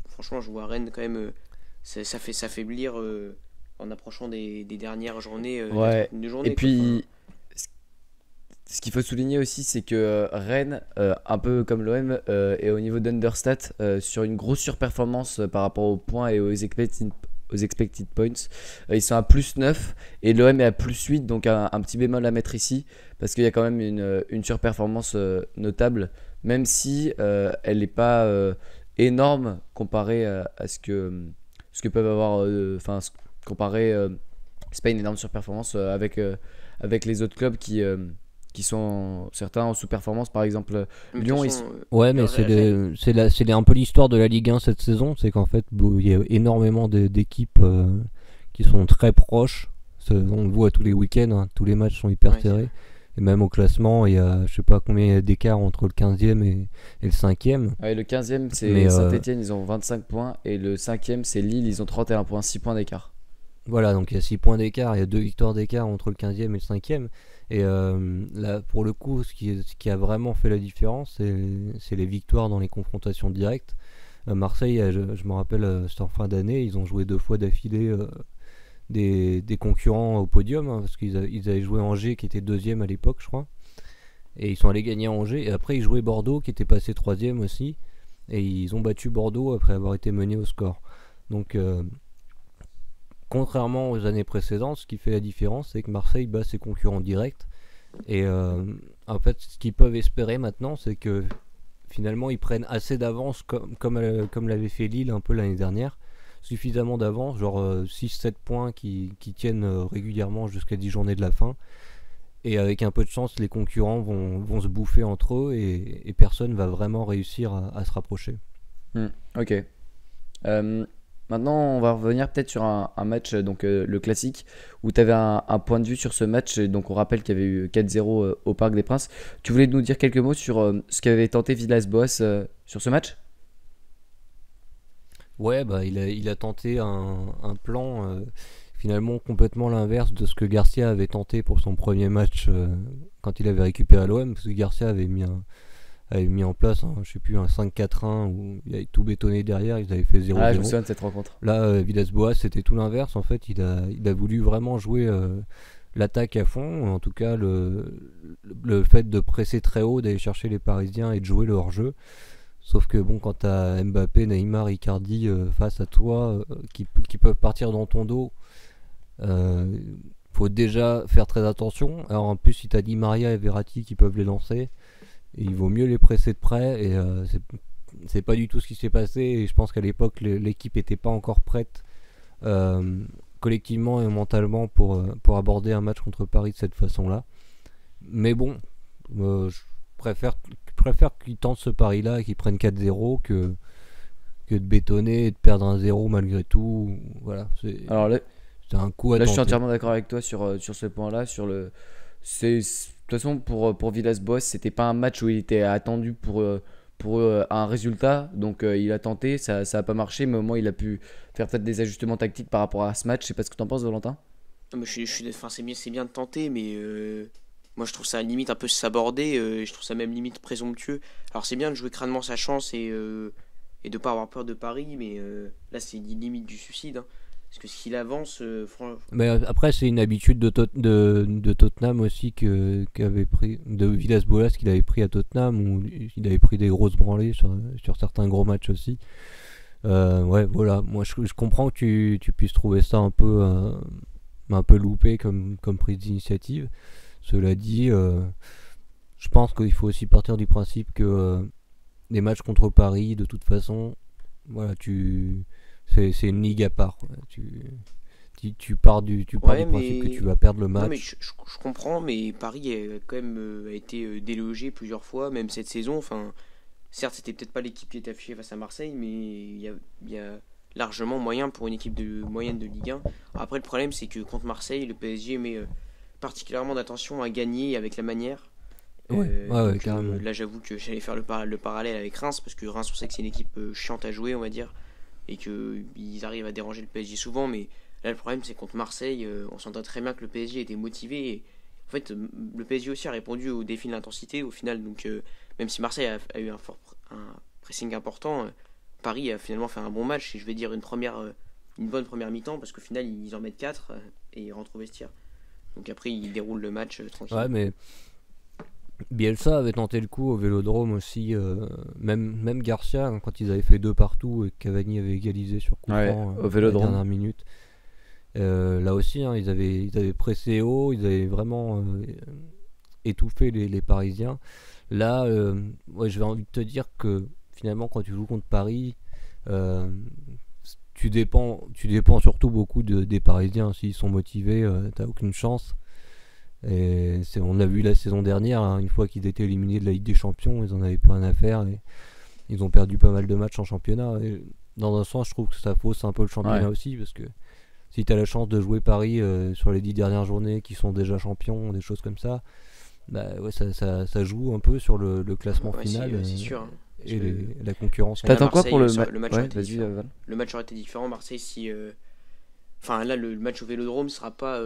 franchement, je vois Rennes quand même, ça fait s'affaiblir en approchant des dernières journées, de la Ouais. 31e journée, Et quoi. puis, ce qu'il faut souligner aussi, c'est que Rennes, un peu comme l'OM, est au niveau d'Understat sur une grosse surperformance par rapport aux points et aux expected points. Ils sont à plus 9 et l'OM est à plus 8, donc un petit bémol à mettre ici, parce qu'il y a quand même une surperformance notable, même si elle n'est pas énorme comparée à ce que peuvent avoir, comparé c'est pas une énorme surperformance avec les autres clubs qui sont certains en sous-performance, par exemple Mais de Lyon. toute façon, Ouais, mais c'est un peu l'histoire de la Ligue 1 cette saison, c'est qu'en fait, il y a énormément d'équipes qui sont très proches. On le voit tous les week-ends, hein, tous les matchs sont hyper Ouais, c'est serrés. vrai. Et même au classement, il y a je sais pas combien il y a d'écart entre le 15e et le 5e. Ouais, le 15e c'est Mais, Saint-Etienne, ils ont 25 points, et le 5e c'est Lille, ils ont 31 points, 6 points d'écart. Voilà, donc il y a 6 points d'écart, il y a 2 victoires d'écart entre le 15e et le 5e. Et là, pour le coup, ce qui a vraiment fait la différence, c'est les victoires dans les confrontations directes. Marseille, je me rappelle, c'était en fin d'année, ils ont joué 2 fois d'affilée des concurrents au podium, hein, parce qu'ils avaient joué Angers qui était 2e à l'époque, je crois. Et ils sont allés gagner à Angers. Et après, ils jouaient Bordeaux qui était passé 3e aussi. Et ils ont battu Bordeaux après avoir été menés au score. Donc, contrairement aux années précédentes, ce qui fait la différence, c'est que Marseille bat ses concurrents directs. Et en fait, ce qu'ils peuvent espérer maintenant, c'est que finalement, ils prennent assez d'avance, comme l'avait fait Lille un peu l'année dernière. Suffisamment d'avance, genre 6-7 points qui tiennent régulièrement jusqu'à 10 journées de la fin. Et avec un peu de chance, les concurrents vont se bouffer entre eux, et personne va vraiment réussir à se rapprocher. Ok. Maintenant, on va revenir peut-être sur un match, donc le classique, où tu avais un point de vue sur ce match. Et donc, on rappelle qu'il y avait eu 4-0 au Parc des Princes. Tu voulais nous dire quelques mots sur ce qu'avait tenté Villas-Boas sur ce match? Ouais, bah il a tenté un plan finalement complètement l'inverse de ce que Garcia avait tenté pour son premier match quand il avait récupéré l'OM, parce que Garcia avait mis en place je sais plus, un 5-4-1 où il avait tout bétonné derrière, ils avaient fait 0-0. Ah, je me souviens de cette rencontre. Là, Villas-Boas, c'était tout l'inverse. En fait, il a voulu vraiment jouer l'attaque à fond. En tout cas, le fait de presser très haut, d'aller chercher les Parisiens et de jouer le hors-jeu. Sauf que bon, quand t'as Mbappé, Neymar, Icardi face à toi, qui peuvent partir dans ton dos, faut déjà faire très attention. Alors en plus, si t'as Di Maria et Verratti qui peuvent les lancer, il vaut mieux les presser de près. Et c'est pas du tout ce qui s'est passé. Et je pense qu'à l'époque, l'équipe était pas encore prête collectivement et mentalement pour aborder un match contre Paris de cette façon-là. Mais bon, je préfère qu'ils tentent ce pari-là et qu'ils prennent 4-0 que de bétonner et de perdre un 0 malgré tout. Voilà, Alors là, c'est un coup à je suis tenter. entièrement d'accord avec toi sur ce point-là. C'est toute façon, pour Villas-Boas, c'était pas un match où il était attendu pour un résultat. Donc, il a tenté, ça a pas marché, mais au moins, il a pu faire peut-être des ajustements tactiques par rapport à ce match. Je sais pas ce que t'en penses, Valentin. Non, mais enfin, c'est bien de tenter, mais moi je trouve ça limite un peu sabordé, je trouve ça même limite présomptueux. Alors c'est bien de jouer crânement sa chance et de pas avoir peur de Paris, mais là c'est limite du suicide, hein. Parce que ce qu'il avance, Mais après, c'est une habitude de Tottenham aussi qu'avait pris, de Villas-Boas qu'il avait pris à Tottenham, où il avait pris des grosses branlées sur certains gros matchs aussi. Ouais, voilà. Moi, je comprends que tu puisses trouver ça un peu loupé comme prise d'initiative. Cela dit, je pense qu'il faut aussi partir du principe que les matchs contre Paris, de toute façon, voilà, c'est une ligue à part, quoi. Tu pars ouais, du principe que mais tu vas perdre le non, mais match. je comprends, mais Paris a quand même a été délogé plusieurs fois, même cette saison. Enfin, certes, c'était peut-être pas l'équipe qui était affichée face à Marseille, mais il y a largement moyen pour une équipe de moyenne de Ligue 1. Après, le problème, c'est que contre Marseille, le PSG met particulièrement d'attention à gagner avec la manière. Ouais, ouais, ouais, Donc carrément. là, j'avoue que j'allais faire le parallèle avec Reims, parce que Reims, on sait que c'est une équipe chiante à jouer, on va dire, et qu'ils arrivent à déranger le PSG souvent, mais là, le problème, c'est contre Marseille, on s'entend très bien que le PSG était motivé. Et, en fait, le PSG aussi a répondu au défi de l'intensité au final, donc même si Marseille a eu un pressing important, Paris a finalement fait un bon match, et je vais dire une bonne première mi-temps, parce qu'au final, ils en mettent 4 et ils rentrent au vestiaire. Donc après, ils déroulent le match tranquille. Ouais, mais Bielsa avait tenté le coup au Vélodrome aussi, même Garcia, hein, quand ils avaient fait deux partout et que Cavani avait égalisé sur coup Ouais, franc au à la Vélodrome. dernière minute. Là aussi, hein, ils avaient pressé haut, ils avaient vraiment étouffé les Parisiens. Là, ouais, j'avais envie de te dire que finalement, quand tu joues contre Paris, euh, tu dépends surtout beaucoup des Parisiens. S'ils sont motivés, t'as aucune chance. Et on a vu la saison dernière, hein, une fois qu'ils étaient éliminés de la Ligue des Champions, ils en avaient plus rien à faire et ils ont perdu pas mal de matchs en championnat. Et dans un sens, je trouve que ça fausse un peu le championnat Ouais. aussi, parce que si tu as la chance de jouer Paris sur les 10 dernières journées qui sont déjà champions, des choses comme ça, bah ouais, ça joue un peu sur le classement Ouais, final c'est sûr, hein. Parce et que la concurrence là, T'attends quoi Marseille, pour le match aurait Ouais, été vas-y, différent. Val. Le match aurait été différent. Marseille, si. Enfin, là, le match au Vélodrome sera pas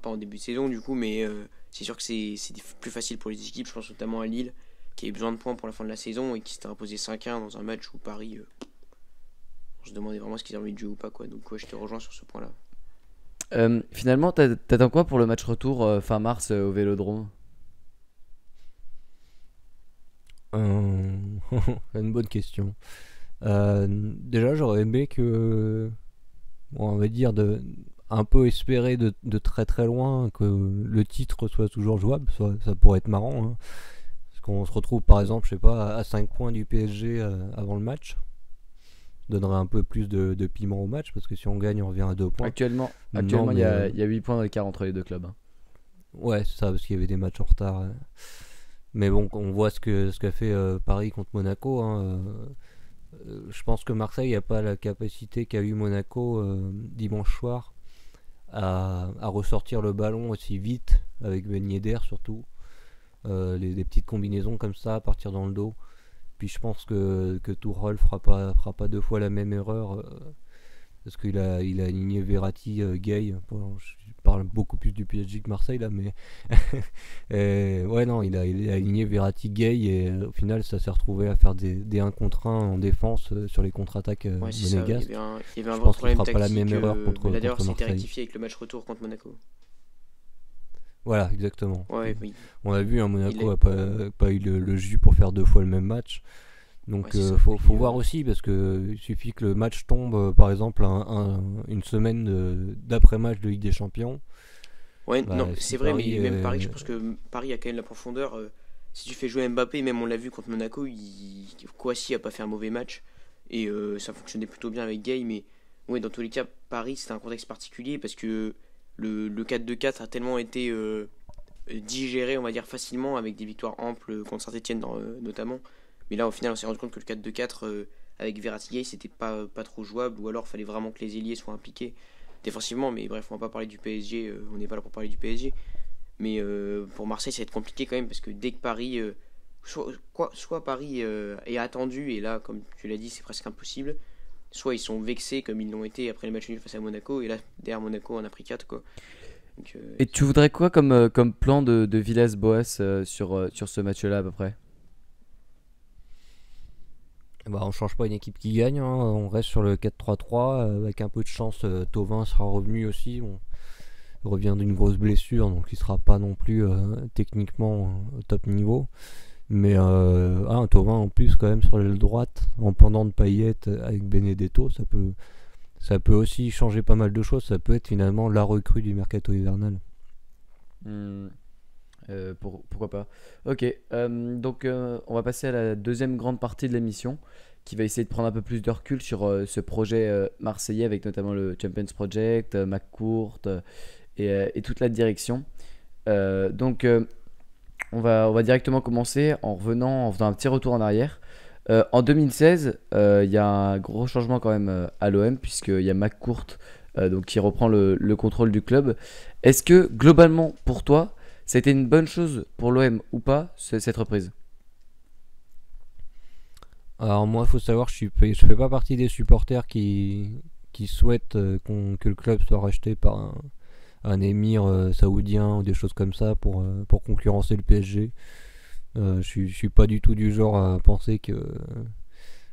en début de saison, du coup, mais c'est sûr que c'est plus facile pour les équipes. Je pense notamment à Lille, qui a eu besoin de points pour la fin de la saison et qui s'était imposé 5-1 dans un match où Paris. On se demandait vraiment ce qu'ils avaient envie de jouer ou pas, quoi. Donc, ouais, je te rejoins sur ce point-là. Finalement, t'attends quoi pour le match retour fin mars au Vélodrome? Euh, une bonne question. Déjà, j'aurais aimé que, bon, on va dire, un peu espérer de très très loin que le titre soit toujours jouable. Ça pourrait être marrant, hein. Parce qu'on se retrouve par exemple, je sais pas, à 5 points du PSG avant le match. Ça donnerait un peu plus de piment au match, parce que si on gagne, on revient à 2 points. Actuellement, Non, il y mais a, il y a 8 points d'écart entre les deux clubs, hein. ouais, c'est ça, parce qu'il y avait des matchs en retard. Mais bon, on voit ce qu'a fait Paris contre Monaco, hein. Je pense que Marseille n'a pas la capacité qu'a eu Monaco dimanche soir à ressortir le ballon aussi vite, avec Ben Yedder surtout. Les petites combinaisons comme ça, à partir dans le dos. Puis je pense que Tourelle fera pas deux fois la même erreur, parce qu'il a aligné Verratti, Gay. Bon, je parle beaucoup plus du PSG que Marseille là, mais ouais, non, il a aligné Verratti, Gay, et au final ça s'est retrouvé à faire des 1 contre 1 en défense sur les contre-attaques Ouais, c'est ça. monégasques. Il y avait un Je vrai pense qu'il problème fera pas la même tactique. erreur Mais là, d'ailleurs, contre c'était Marseille. rectifié avec le match retour contre Monaco. Voilà, exactement. Ouais, oui. On a vu, hein, Il Monaco est. n'a pas eu le jus pour faire deux fois le même match. Ouais, Donc c'est ça. faut Puis, voir aussi, parce que il suffit que le match tombe, par exemple, une semaine d'après-match de Ligue des Champions. ouais, Bah, non, si c'est vrai, mais Paris, même Paris, je pense que Paris a quand même la profondeur. Si tu fais jouer Mbappé, même on l'a vu contre Monaco, Kouassi a pas fait un mauvais match. Et ça fonctionnait plutôt bien avec Gay. Mais ouais, dans tous les cas, Paris, c'était un contexte particulier parce que le 4-2-4 a tellement été digéré, on va dire, facilement avec des victoires amples contre Saint-Etienne notamment. Mais là, au final, on s'est rendu compte que le 4-2-4 avec Verratti Gay, c'était pas trop jouable, ou alors fallait vraiment que les ailiers soient impliqués défensivement. Mais bref, on va pas parler du PSG, on n'est pas là pour parler du PSG. Mais pour Marseille, ça va être compliqué quand même parce que dès que Paris, soit Paris est attendu et là, comme tu l'as dit, c'est presque impossible. Soit ils sont vexés comme ils l'ont été après le match nul face à Monaco et là derrière Monaco on a pris 4 quoi. Donc, Et tu voudrais quoi comme plan de Villas-Boas sur ce match-là à peu près? Bah, on change pas une équipe qui gagne, hein. On reste sur le 4-3-3. Avec un peu de chance, Thauvin sera revenu aussi. Bon, il revient d'une grosse blessure, donc il sera pas non plus techniquement au top niveau. Mais un Thauvin en plus quand même sur l'aile droite, en pendant de Payet avec Benedetto, ça peut aussi changer pas mal de choses. Ça peut être finalement la recrue du mercato hivernal. Hmm, pourquoi pas. Ok, donc on va passer à la deuxième grande partie de l'émission qui va essayer de prendre un peu plus de recul sur ce projet marseillais avec notamment le Champions Project, McCourt et toute la direction. Donc on va directement commencer en revenant, en faisant un petit retour en arrière. En 2016, il y a un gros changement quand même à l'OM puisqu'il y a McCourt donc qui reprend le contrôle du club. Est-ce que globalement pour toi, c'était une bonne chose pour l'OM ou pas cette reprise? Alors moi, il faut savoir, je fais pas partie des supporters qui souhaitent que le club soit racheté par un émir saoudien ou des choses comme ça pour concurrencer le PSG. Je suis pas du tout du genre à penser que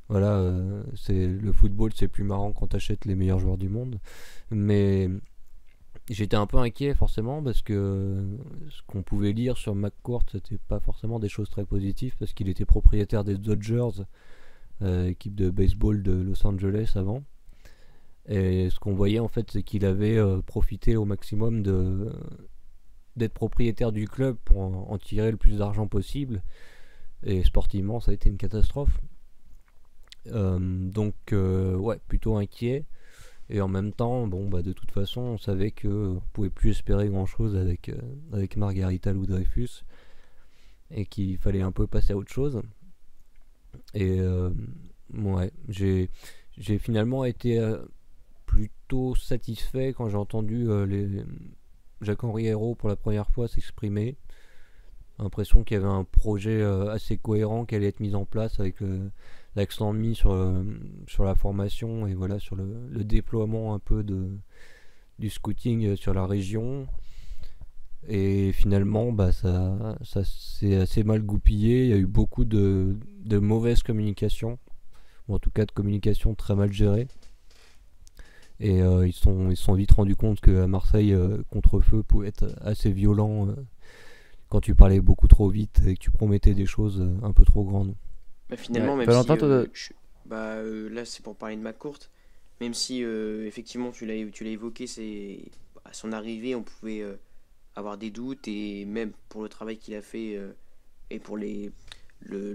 voilà, le football c'est plus marrant quand t'achètes les meilleurs joueurs du monde. Mais j'étais un peu inquiet forcément parce que ce qu'on pouvait lire sur McCourt c'était pas forcément des choses très positives parce qu'il était propriétaire des Dodgers, équipe de baseball de Los Angeles avant. Et ce qu'on voyait en fait c'est qu'il avait profité au maximum d'être propriétaire du club pour en tirer le plus d'argent possible. Et sportivement ça a été une catastrophe. Donc ouais, plutôt inquiet. Et en même temps, bon, bah, de toute façon, on savait qu'on pouvait plus espérer grand chose avec Margarita ou Dreyfus et qu'il fallait un peu passer à autre chose. Et ouais, j'ai finalement été plutôt satisfait quand j'ai entendu Jacques-Henri Hérault pour la première fois s'exprimer. L'impression qu'il y avait un projet assez cohérent qui allait être mis en place avec l'accent mis sur la formation et voilà sur le déploiement un peu du scouting sur la région. Et finalement bah, ça s'est assez mal goupillé. Il y a eu beaucoup de mauvaise communication, ou en tout cas de communication très mal gérée. Et ils se sont vite rendus compte qu'à Marseille, contre-feu pouvait être assez violent quand tu parlais beaucoup trop vite et que tu promettais des choses un peu trop grandes. Bah, finalement, Ouais. même Valentin, si toi, là c'est pour parler de McCourt, même si effectivement tu l'as évoqué, c'est à son arrivée on pouvait avoir des doutes et même pour le travail qu'il a fait et pour les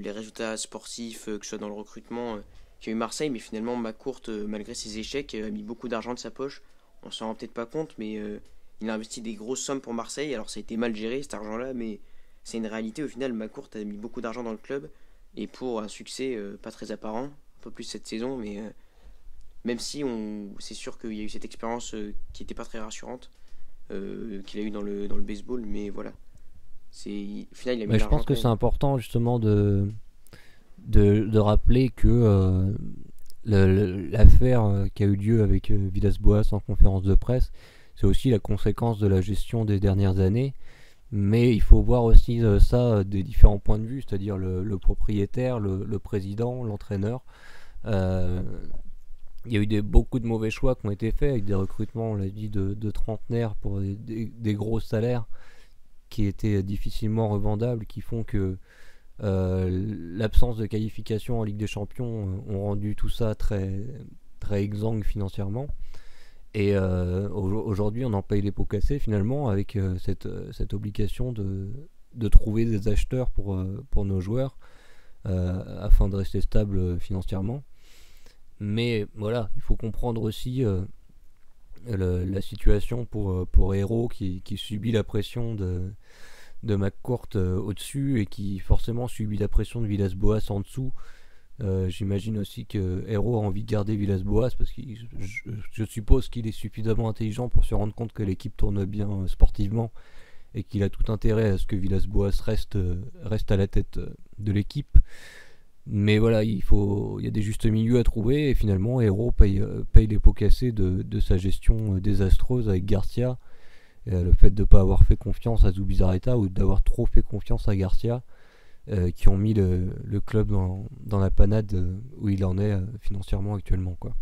résultats sportifs, que ce soit dans le recrutement qu'il y a eu Marseille, mais finalement McCourt, malgré ses échecs, a mis beaucoup d'argent de sa poche. On s'en rend peut-être pas compte, mais il a investi des grosses sommes pour Marseille. Alors ça a été mal géré cet argent-là, mais c'est une réalité. Au final, McCourt a mis beaucoup d'argent dans le club et pour un succès pas très apparent, un peu plus cette saison, mais même si c'est sûr qu'il y a eu cette expérience qui n'était pas très rassurante qu'il a eu dans le baseball, mais voilà. Au final, il a mis Mais je l'argent pense quand que c'est même. important justement de rappeler que l'affaire qui a eu lieu avec Villas-Boas en conférence de presse, c'est aussi la conséquence de la gestion des dernières années. Mais il faut voir aussi ça des différents points de vue, c'est-à-dire le propriétaire, le président, l'entraîneur. Euh, il y a eu beaucoup de mauvais choix qui ont été faits avec des recrutements, on l'a dit, de trentenaires pour des gros salaires qui étaient difficilement revendables, qui font que l'absence de qualification en Ligue des Champions ont rendu tout ça très, très exsangue financièrement. Et aujourd'hui, on en paye les pots cassés finalement avec cette obligation de trouver des acheteurs pour nos joueurs afin de rester stable financièrement. Mais voilà, il faut comprendre aussi la situation pour Hérault qui subit la pression de McCourt au-dessus et qui forcément subit la pression de Villas-Boas en dessous. J'imagine aussi que Hérault a envie de garder Villas-Boas parce que je suppose qu'il est suffisamment intelligent pour se rendre compte que l'équipe tourne bien sportivement et qu'il a tout intérêt à ce que Villas-Boas reste à la tête de l'équipe. Mais voilà, il y a des justes milieux à trouver, et finalement Hérault paye les pots cassés de sa gestion désastreuse avec Garcia. Le fait de ne pas avoir fait confiance à Zubizarreta ou d'avoir trop fait confiance à Garcia, qui ont mis le club dans la panade où il en est financièrement actuellement, quoi.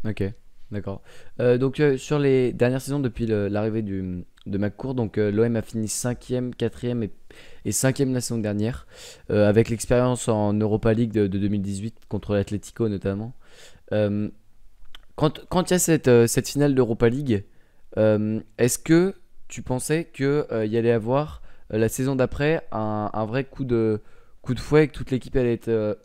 Ok, d'accord. Donc sur les dernières saisons depuis l'arrivée de McCourt, donc l'OM a fini 5e, 4e et 5e la saison dernière, avec l'expérience en Europa League de 2018 contre l'Atlético notamment. Euh, quand il y a cette finale d'Europa League, est-ce que tu pensais qu'il y allait avoir la saison d'après un vrai coup de fouet et que toute l'équipe allait être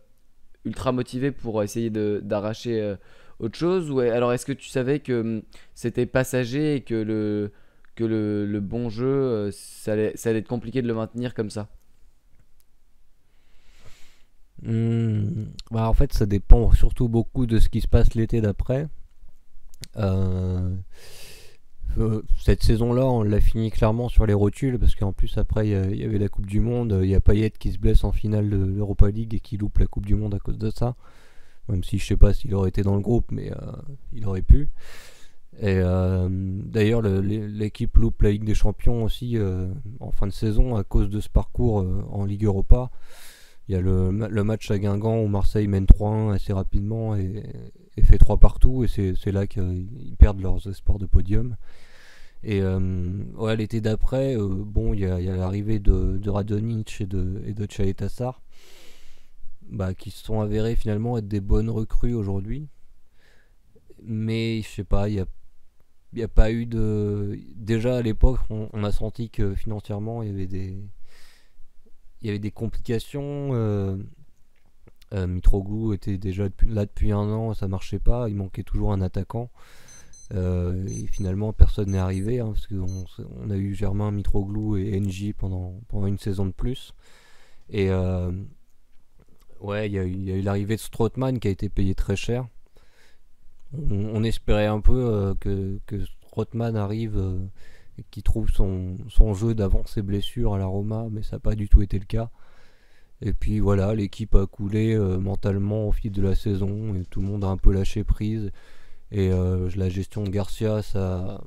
ultra motivée pour essayer d'arracher autre chose? Ou alors est-ce que tu savais que c'était passager et que le bon jeu, ça allait être compliqué de le maintenir comme ça? Bah en fait, ça dépend surtout beaucoup de ce qui se passe l'été d'après. Euh, Cette saison-là, on l'a fini clairement sur les rotules parce qu'en plus après il y avait la Coupe du Monde, il y a Payet qui se blesse en finale de l'Europa League et qui loupe la Coupe du Monde à cause de ça. Même si je sais pas s'il aurait été dans le groupe, mais il aurait pu. Et d'ailleurs l'équipe loupe la Ligue des Champions aussi en fin de saison à cause de ce parcours en Ligue Europa. Il y a le match à Guingamp où Marseille mène 3-1 assez rapidement et fait 3 partout, et c'est là qu'ils perdent leurs espoirs de podium. Et ouais, l'été d'après, bon, il y a l'arrivée de Radonjic et de Chalet-Tassar, bah, qui se sont avérés finalement être des bonnes recrues aujourd'hui. Mais je sais pas, il y a pas eu de. Déjà à l'époque, on a senti que financièrement, il y avait des complications. Mitroglou était déjà là depuis un an, ça marchait pas, il manquait toujours un attaquant. Et finalement, personne n'est arrivé, hein, parce qu'on a eu Germain, Mitroglou et NJ pendant une saison de plus. Et ouais, il y a eu l'arrivée de Strootman qui a été payé très cher. On espérait un peu que Strootman arrive et qu'il trouve son jeu d'avant ses blessures à la Roma, mais ça n'a pas du tout été le cas. Et puis voilà, l'équipe a coulé mentalement au fil de la saison et tout le monde a un peu lâché prise. Et la gestion de Garcia, ça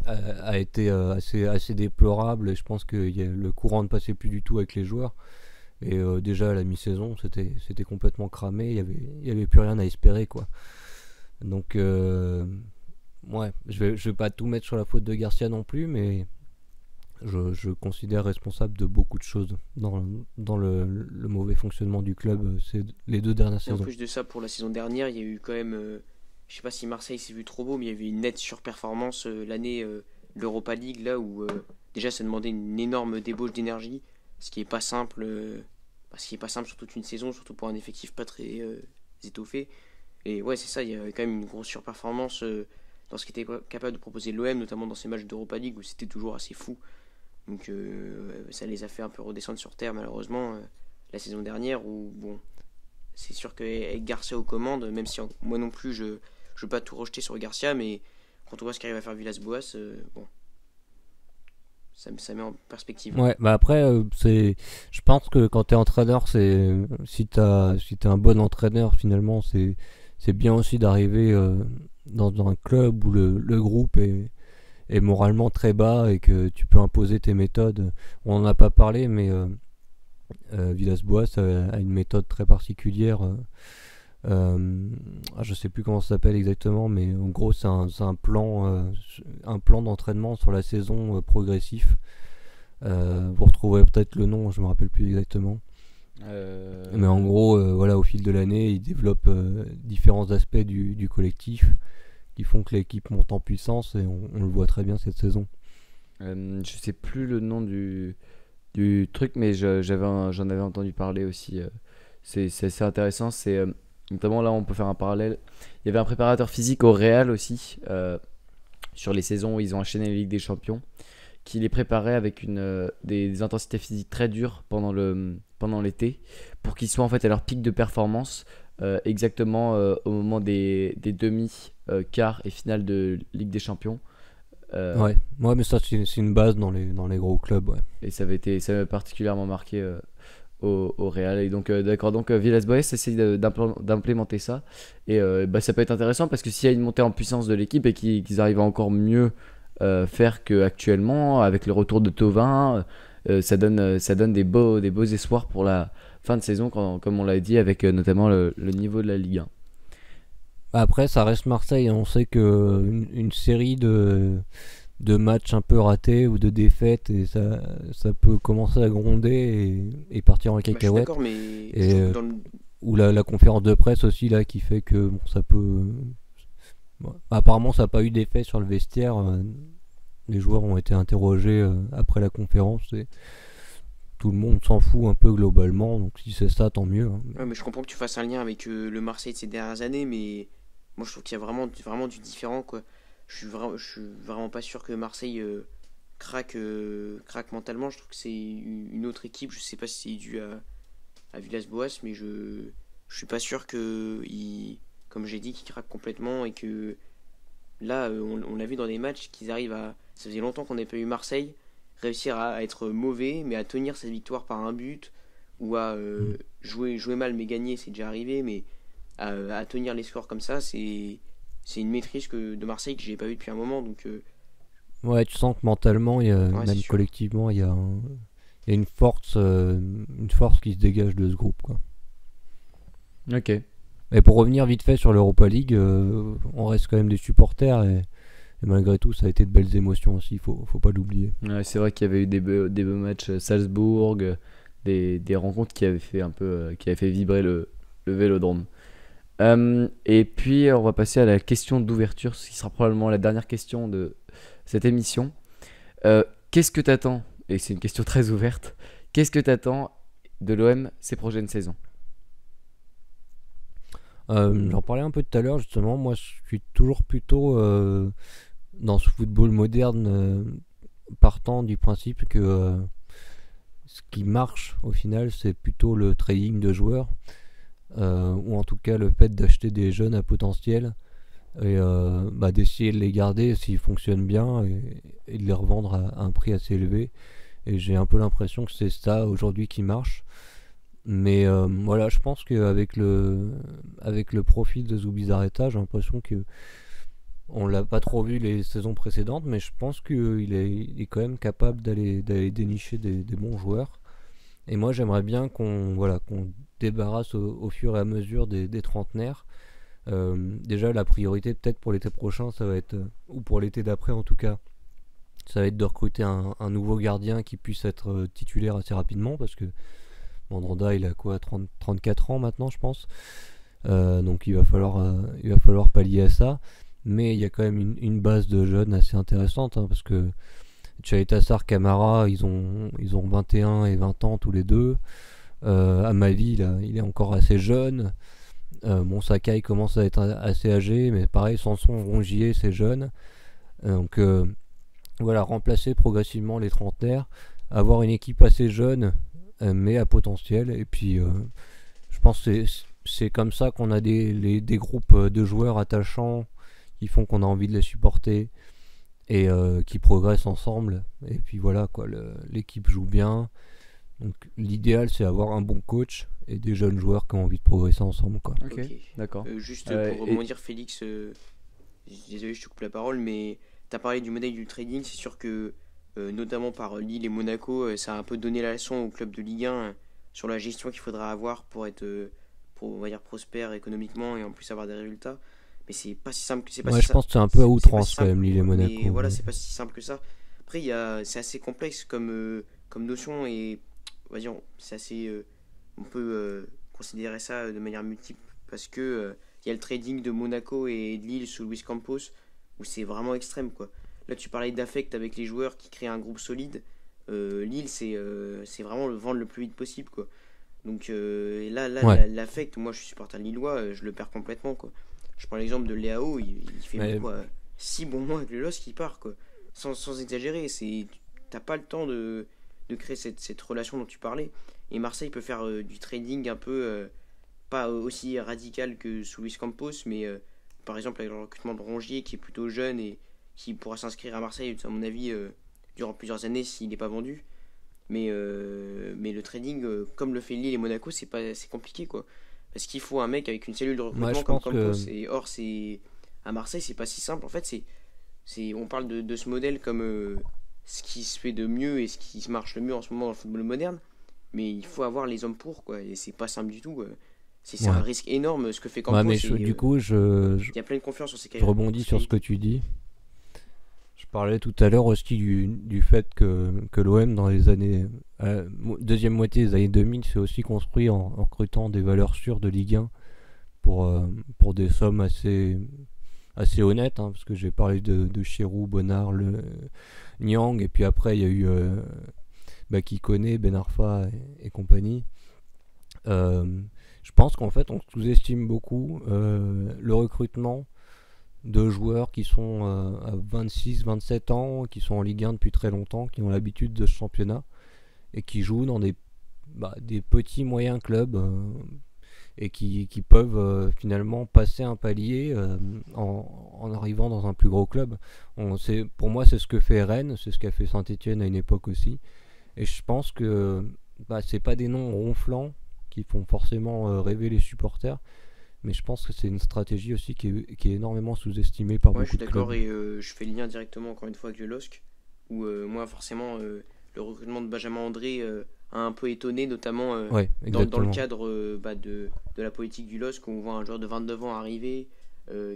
a été assez déplorable. Et je pense que le courant ne passait plus du tout avec les joueurs. Et déjà à la mi-saison, c'était complètement cramé. Il y avait plus rien à espérer, quoi. Donc ouais, je vais pas tout mettre sur la faute de Garcia non plus, mais je considère responsable de beaucoup de choses dans le mauvais fonctionnement du club les 2 dernières Et en saisons. plus de ça, pour la saison dernière, il y a eu quand même, je sais pas si Marseille s'est vu trop beau, mais il y avait une nette surperformance l'année de l'Europa League, là où déjà ça demandait une énorme débauche d'énergie, ce qui est pas simple, ce qui est pas simple sur toute une saison, surtout pour un effectif pas très étoffé. Et ouais, c'est ça, il y avait quand même une grosse surperformance dans ce qu'était capable de proposer l'OM, notamment dans ces matchs d'Europa League où c'était toujours assez fou. Donc ça les a fait un peu redescendre sur terre malheureusement la saison dernière où bon, c'est sûr qu'avec Garcia aux commandes, même si moi non plus je veux pas tout rejeter sur Garcia, mais quand on voit ce qu'arrive à faire Villas-Boas, bon, ça met en perspective. Ouais, bah après, je pense que quand t'es entraîneur, si t'es un bon entraîneur, finalement, c'est bien aussi d'arriver dans un club où le groupe est moralement très bas et que tu peux imposer tes méthodes. On n'en a pas parlé, mais Villas-Boas a une méthode très particulière. Je sais plus comment ça s'appelle exactement, mais en gros c'est un plan d'entraînement sur la saison progressif. Vous retrouverez peut-être le nom, je me rappelle plus exactement. Mais en gros, voilà, au fil de l'année, il développe différents aspects du collectif qui font que l'équipe monte en puissance et on le voit très bien cette saison. Je sais plus le nom du truc, mais j'en avais entendu parler aussi. C'est assez intéressant. Notamment là, on peut faire un parallèle. Il y avait un préparateur physique au Real aussi, sur les saisons où ils ont enchaîné la Ligue des Champions, qui les préparait avec des intensités physiques très dures pendant l'été, pour qu'ils soient en fait à leur pic de performance exactement au moment des demi, quarts et finales de Ligue des Champions. Ouais, mais ça c'est une base dans les gros clubs, ouais. Et ça avait particulièrement marqué au Real. Et donc, d'accord, donc Villas-Boas essaie d'implémenter ça. Et bah, ça peut être intéressant parce que s'il y a une montée en puissance de l'équipe et qu'ils arrivent à encore mieux faire qu'actuellement, avec le retour de Thauvin, ça donne des beaux espoirs pour la fin de saison, comme on l'a dit, avec notamment le niveau de la Ligue 1. Après, ça reste Marseille. On sait que une série de matchs un peu ratés ou de défaites, et ça peut commencer à gronder et partir en Bah, je suis cacahuète. d'accord, mais je Et trouve que dans le. ou la conférence de presse aussi là qui fait que bon, ça peut. Bon, apparemment, ça n'a pas eu d'effet sur le vestiaire. Les joueurs ont été interrogés après la conférence et tout le monde s'en fout un peu globalement. Donc si c'est ça, tant mieux, hein. Ouais, mais je comprends que tu fasses un lien avec le Marseille de ces dernières années, mais moi je trouve qu'il y a vraiment du différent, quoi. Je suis vraiment pas sûr que Marseille craque mentalement. Je trouve que c'est une autre équipe. Je sais pas si c'est dû à Villas-Boas, mais je suis pas sûr comme j'ai dit, qu'ils craquent complètement et que là, on l'a vu dans des matchs qu'ils arrivent à. Ça faisait longtemps qu'on n'avait pas eu Marseille réussir à être mauvais, mais à tenir cette victoire par un but ou à jouer mal mais gagner, c'est déjà arrivé, mais à tenir les scores comme ça, c'est une maîtrise de Marseille que j'ai pas eu depuis un moment. Donc, Ouais, tu sens que mentalement, ouais, c'est même sûr. collectivement, il y a une force qui se dégage de ce groupe, quoi. Ok. Et pour revenir vite fait sur l'Europa League, on reste quand même des supporters et malgré tout, ça a été de belles émotions aussi, faut pas l'oublier. Ouais, c'est vrai qu'il y avait eu des beaux matchs Salzbourg, des rencontres qui avaient fait un peu, qui avaient fait vibrer le Vélodrome. Et puis on va passer à la question d'ouverture, ce qui sera probablement la dernière question de cette émission. Qu'est-ce que t'attends? Et c'est une question très ouverte. Qu'est-ce que t'attends de l'OM ces prochaines saisons? J'en parlais un peu tout à l'heure, justement, moi je suis toujours plutôt dans ce football moderne, partant du principe que ce qui marche au final, c'est plutôt le trading de joueurs, ou en tout cas le fait d'acheter des jeunes à potentiel et d'essayer de les garder s'ils fonctionnent bien et de les revendre à un prix assez élevé. Et j'ai un peu l'impression que c'est ça aujourd'hui qui marche. Mais voilà, je pense qu'avec avec le profil de Zubizarreta, j'ai l'impression que on l'a pas trop vu les saisons précédentes, mais je pense qu'il est quand même capable d'aller dénicher des bons joueurs. Et moi, j'aimerais bien qu'on débarrasse au fur et à mesure des trentenaires. Déjà, la priorité peut-être pour l'été prochain, ça va être, ou pour l'été d'après en tout cas, ça va être de recruter un nouveau gardien qui puisse être titulaire assez rapidement, parce que Mandanda, il a quoi, 34 ans maintenant, je pense. Donc il va falloir pallier à ça. Mais il y a quand même une base de jeunes assez intéressante, hein, parce que Chaitassar, Camara, ils ont 21 et 20 ans tous les deux. Amavi, il est encore assez jeune. Bon, Sakai commence à être assez âgé, mais pareil, Sanson, Rongier, c'est jeune. Donc voilà, remplacer progressivement les trentenaires, avoir une équipe assez jeune, mais à potentiel. Et puis, je pense que c'est comme ça qu'on a des groupes de joueurs attachants qui font qu'on a envie de les supporter et qui progressent ensemble. Et puis voilà, quoi, l'équipe joue bien. Donc l'idéal, c'est avoir un bon coach et des jeunes joueurs qui ont envie de progresser ensemble, quoi. Ok, Ok. d'accord. Juste Euh, pour et- rebondir, Félix, désolé, je te coupe la parole, mais tu as parlé du modèle du trading. C'est sûr que, notamment par Lille et Monaco, ça a un peu donné la leçon au club de Ligue 1 sur la gestion qu'il faudra avoir pour être, pour, on va dire, prospère économiquement et en plus avoir des résultats. Mais c'est pas si simple, c'est pas Ouais, si je simple, pense que c'est un peu à c'est pas si outrance quand simple, même, Lille et mais Monaco. voilà, Mais c'est pas si simple que ça. Après, c'est assez complexe comme notion et on va dire, c'est assez, on peut considérer ça de manière multiple parce que il y a le trading de Monaco et de Lille sous Luis Campos où c'est vraiment extrême, quoi. Là, tu parlais d'affect avec les joueurs qui créent un groupe solide. Lille, c'est vraiment le vendre le plus vite possible, quoi. Donc et ouais. l'affect, moi je suis supporter lillois, je le perds complètement, quoi. Je prends l'exemple de Léao, il fait Mais quoi, 6 bons mois avec le LOSC, il part, quoi. Sans exagérer, t'as pas le temps de créer cette relation dont tu parlais. Et Marseille peut faire du trading un peu, pas aussi radical que sous Luis Campos, mais par exemple avec le recrutement de Rongier qui est plutôt jeune et qui pourra s'inscrire à Marseille, à mon avis, durant plusieurs années s'il n'est pas vendu. Mais le trading, comme le fait Lille et Monaco, c'est compliqué quoi. Parce qu'il faut un mec avec une cellule de Moi, je recrutement comme pense que Campos. Et or, à Marseille, c'est pas si simple. En fait, on parle de ce modèle comme ce qui se fait de mieux et ce qui se marche le mieux en ce moment dans le football moderne. Mais il faut avoir les hommes pour quoi. Et c'est pas simple du tout. C'est un ouais. risque énorme ce que fait Ouais, Campos. mais du coup, Il y a plein de confiance sur ses je rebondis sur ce que tu dis. Je parlais tout à l'heure aussi du fait que l'OM, dans les années. Deuxième moitié des années 2000, s'est aussi construit en recrutant des valeurs sûres de Ligue 1 pour des sommes assez honnêtes, hein, parce que j'ai parlé de Chirou, Bonnard, Niang, et puis après il y a eu Kikoné, Ben Arfa et compagnie. Je pense qu'en fait on sous-estime beaucoup le recrutement de joueurs qui sont à 26-27 ans, qui sont en Ligue 1 depuis très longtemps, qui ont l'habitude de ce championnat et qui jouent dans des petits moyens clubs et qui peuvent finalement passer un palier en arrivant dans un plus gros club. Pour moi, c'est ce que fait Rennes, c'est ce qu'a fait Saint-Etienne à une époque aussi. Et je pense que c'est pas des noms ronflants qui font forcément rêver les supporters, mais je pense que c'est une stratégie aussi qui est énormément sous-estimée par Ouais, je suis beaucoup de d'accord clubs. et je fais le lien directement encore une fois avec le LOSC où moi forcément le recrutement de Benjamin André a un peu étonné notamment Ouais, dans le exactement. cadre de la politique du LOSC où on voit un joueur de 29 ans arriver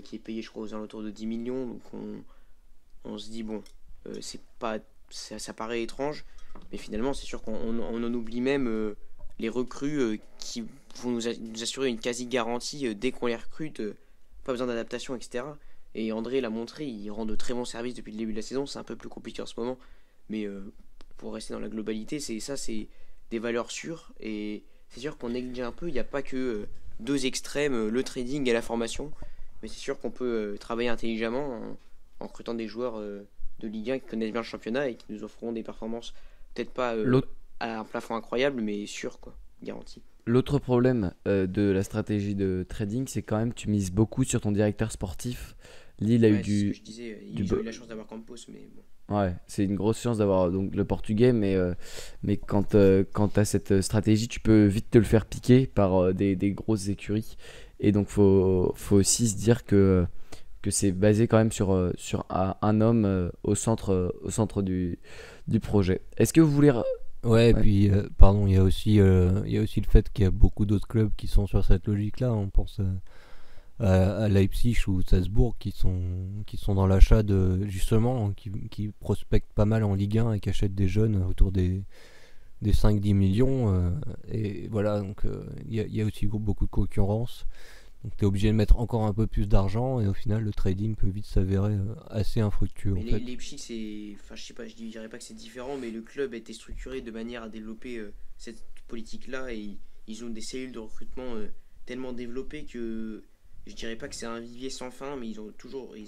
qui est payé je crois aux alentours de 10 millions donc on se dit bon c'est pas ça paraît étrange mais finalement c'est sûr qu'on en oublie même les recrues qui vont nous assurer une quasi garantie dès qu'on les recrute pas besoin d'adaptation etc. Et André l'a montré, il rend de très bons services depuis le début de la saison. C'est un peu plus compliqué en ce moment, mais pour rester dans la globalité, c'est des valeurs sûres. Et c'est sûr qu'on néglige un peu. Il n'y a pas que deux extrêmes, le trading et la formation. Mais c'est sûr qu'on peut travailler intelligemment en recrutant des joueurs de Ligue 1 qui connaissent bien le championnat et qui nous offreront des performances peut-être pas L'autre à un plafond incroyable, mais sûr quoi, garanti. l'autre problème de la stratégie de trading, c'est quand même tu mises beaucoup sur ton directeur sportif. Lille a eu Ouais, c'est ce que je disais. du Ils ont eu la chance d'avoir Campos, mais bon. Ouais, c'est une grosse chance d'avoir donc le portugais, mais quand tu as cette stratégie, tu peux vite te le faire piquer par des grosses écuries. Et donc, faut aussi se dire que c'est basé quand même sur un homme au centre du projet. Est-ce que vous voulez. Ouais, et Ouais, puis, pardon, il y a aussi le fait qu'il y a beaucoup d'autres clubs qui sont sur cette logique-là. On pense à Leipzig ou Salzbourg qui sont dans l'achat justement, qui prospectent pas mal en Ligue 1 et qui achètent des jeunes autour des 5-10 millions. Et voilà, donc il y a aussi beaucoup de concurrence. Donc tu es obligé de mettre encore un peu plus d'argent et au final le trading peut vite s'avérer assez infructueux Mais en fait. Leipzig, c'est. Enfin, je sais pas, je dirais pas que c'est différent, mais le club a été structuré de manière à développer cette politique-là et ils ont des cellules de recrutement tellement développées que je dirais pas que c'est un vivier sans fin, mais ils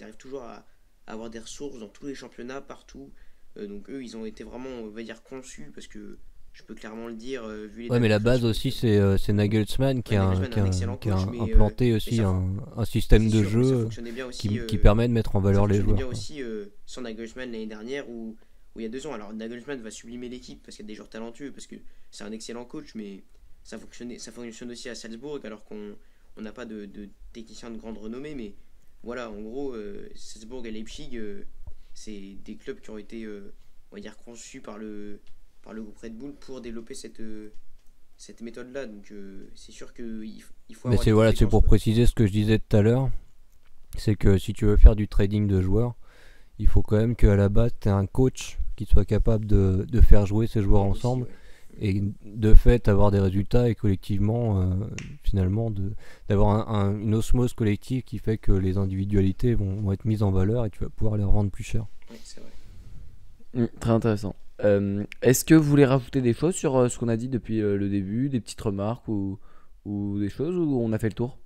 arrivent toujours à avoir des ressources dans tous les championnats, partout. Donc eux, ils ont été vraiment, on va dire, conçus parce que je peux clairement le dire, vu les Ouais, mais dates de la base création aussi c'est Nagelsmann Ouais, Nagelsmann est un excellent qui a coach, implanté mais aussi ça, un système c'est de sûr, mais ça jeu fonctionnait bien aussi. qui permet de mettre en Ça valeur les fonctionnait bien joueurs, quoi. aussi sans Nagelsmann l'année dernière ou il y a 2 ans. Alors Nagelsmann va sublimer l'équipe parce qu'il y a des joueurs talentueux, parce que c'est un excellent coach, mais ça fonctionne aussi à Salzbourg alors qu'on n'a pas de technicien de grande renommée. Mais voilà, en gros, Salzbourg et Leipzig, c'est des clubs qui ont été, on va dire, conçus par le groupe Red Bull pour développer cette méthode-là. Donc c'est sûr qu'il faut Mais avoir des voilà, c'est compétences, pour quoi. préciser ce que je disais tout à l'heure, c'est que si tu veux faire du trading de joueurs, il faut quand même qu'à la base tu aies un coach qui soit capable de faire jouer ces joueurs Aussi, ensemble ouais. et de fait avoir des résultats et collectivement finalement d'avoir une osmose collective qui fait que les individualités vont être mises en valeur et tu vas pouvoir les revendre plus cher. Ouais, c'est vrai. très intéressant. Est-ce que vous voulez rajouter des choses sur ce qu'on a dit depuis le début, des petites remarques ou des choses, ou on a fait le tour?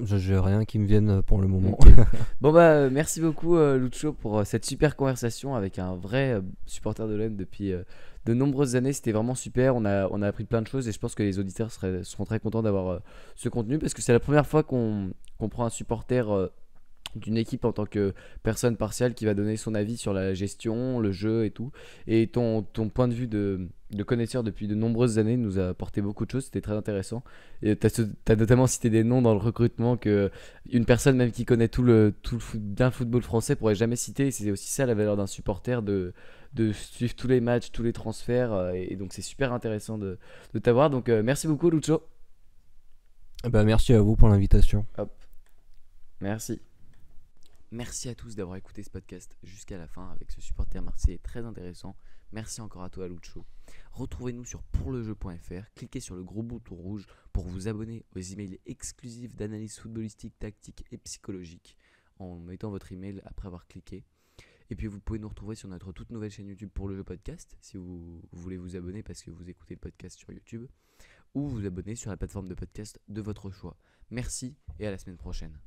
J'ai rien qui me vienne pour le moment. Ok. Bon bah merci beaucoup Lucho pour cette super conversation avec un vrai supporter de l'OM depuis de nombreuses années. C'était vraiment super. On a appris plein de choses et je pense que les auditeurs seront très contents d'avoir ce contenu parce que c'est la première fois qu'on prend un supporter d'une équipe en tant que personne partiale qui va donner son avis sur la gestion, le jeu et tout. Et ton point de vue de connaisseur depuis de nombreuses années nous a apporté beaucoup de choses, c'était très intéressant. Et tu as notamment cité des noms dans le recrutement que une personne même qui connaît bien le football français pourrait jamais citer. Et c'est aussi ça la valeur d'un supporter de suivre tous les matchs, tous les transferts. Et donc c'est super intéressant de t'avoir. Donc merci beaucoup Lucho. Bah, merci à vous pour l'invitation. Hop. Merci. Merci à tous d'avoir écouté ce podcast jusqu'à la fin avec ce supporter marseillais très intéressant. Merci encore à toi Lucho. Retrouvez-nous sur pourlejeu.fr, cliquez sur le gros bouton rouge pour vous abonner aux emails exclusifs d'analyse footballistique, tactique et psychologique en mettant votre email après avoir cliqué. Et puis vous pouvez nous retrouver sur notre toute nouvelle chaîne YouTube Pour le Jeu Podcast si vous voulez vous abonner parce que vous écoutez le podcast sur YouTube ou vous abonner sur la plateforme de podcast de votre choix. Merci et à la semaine prochaine.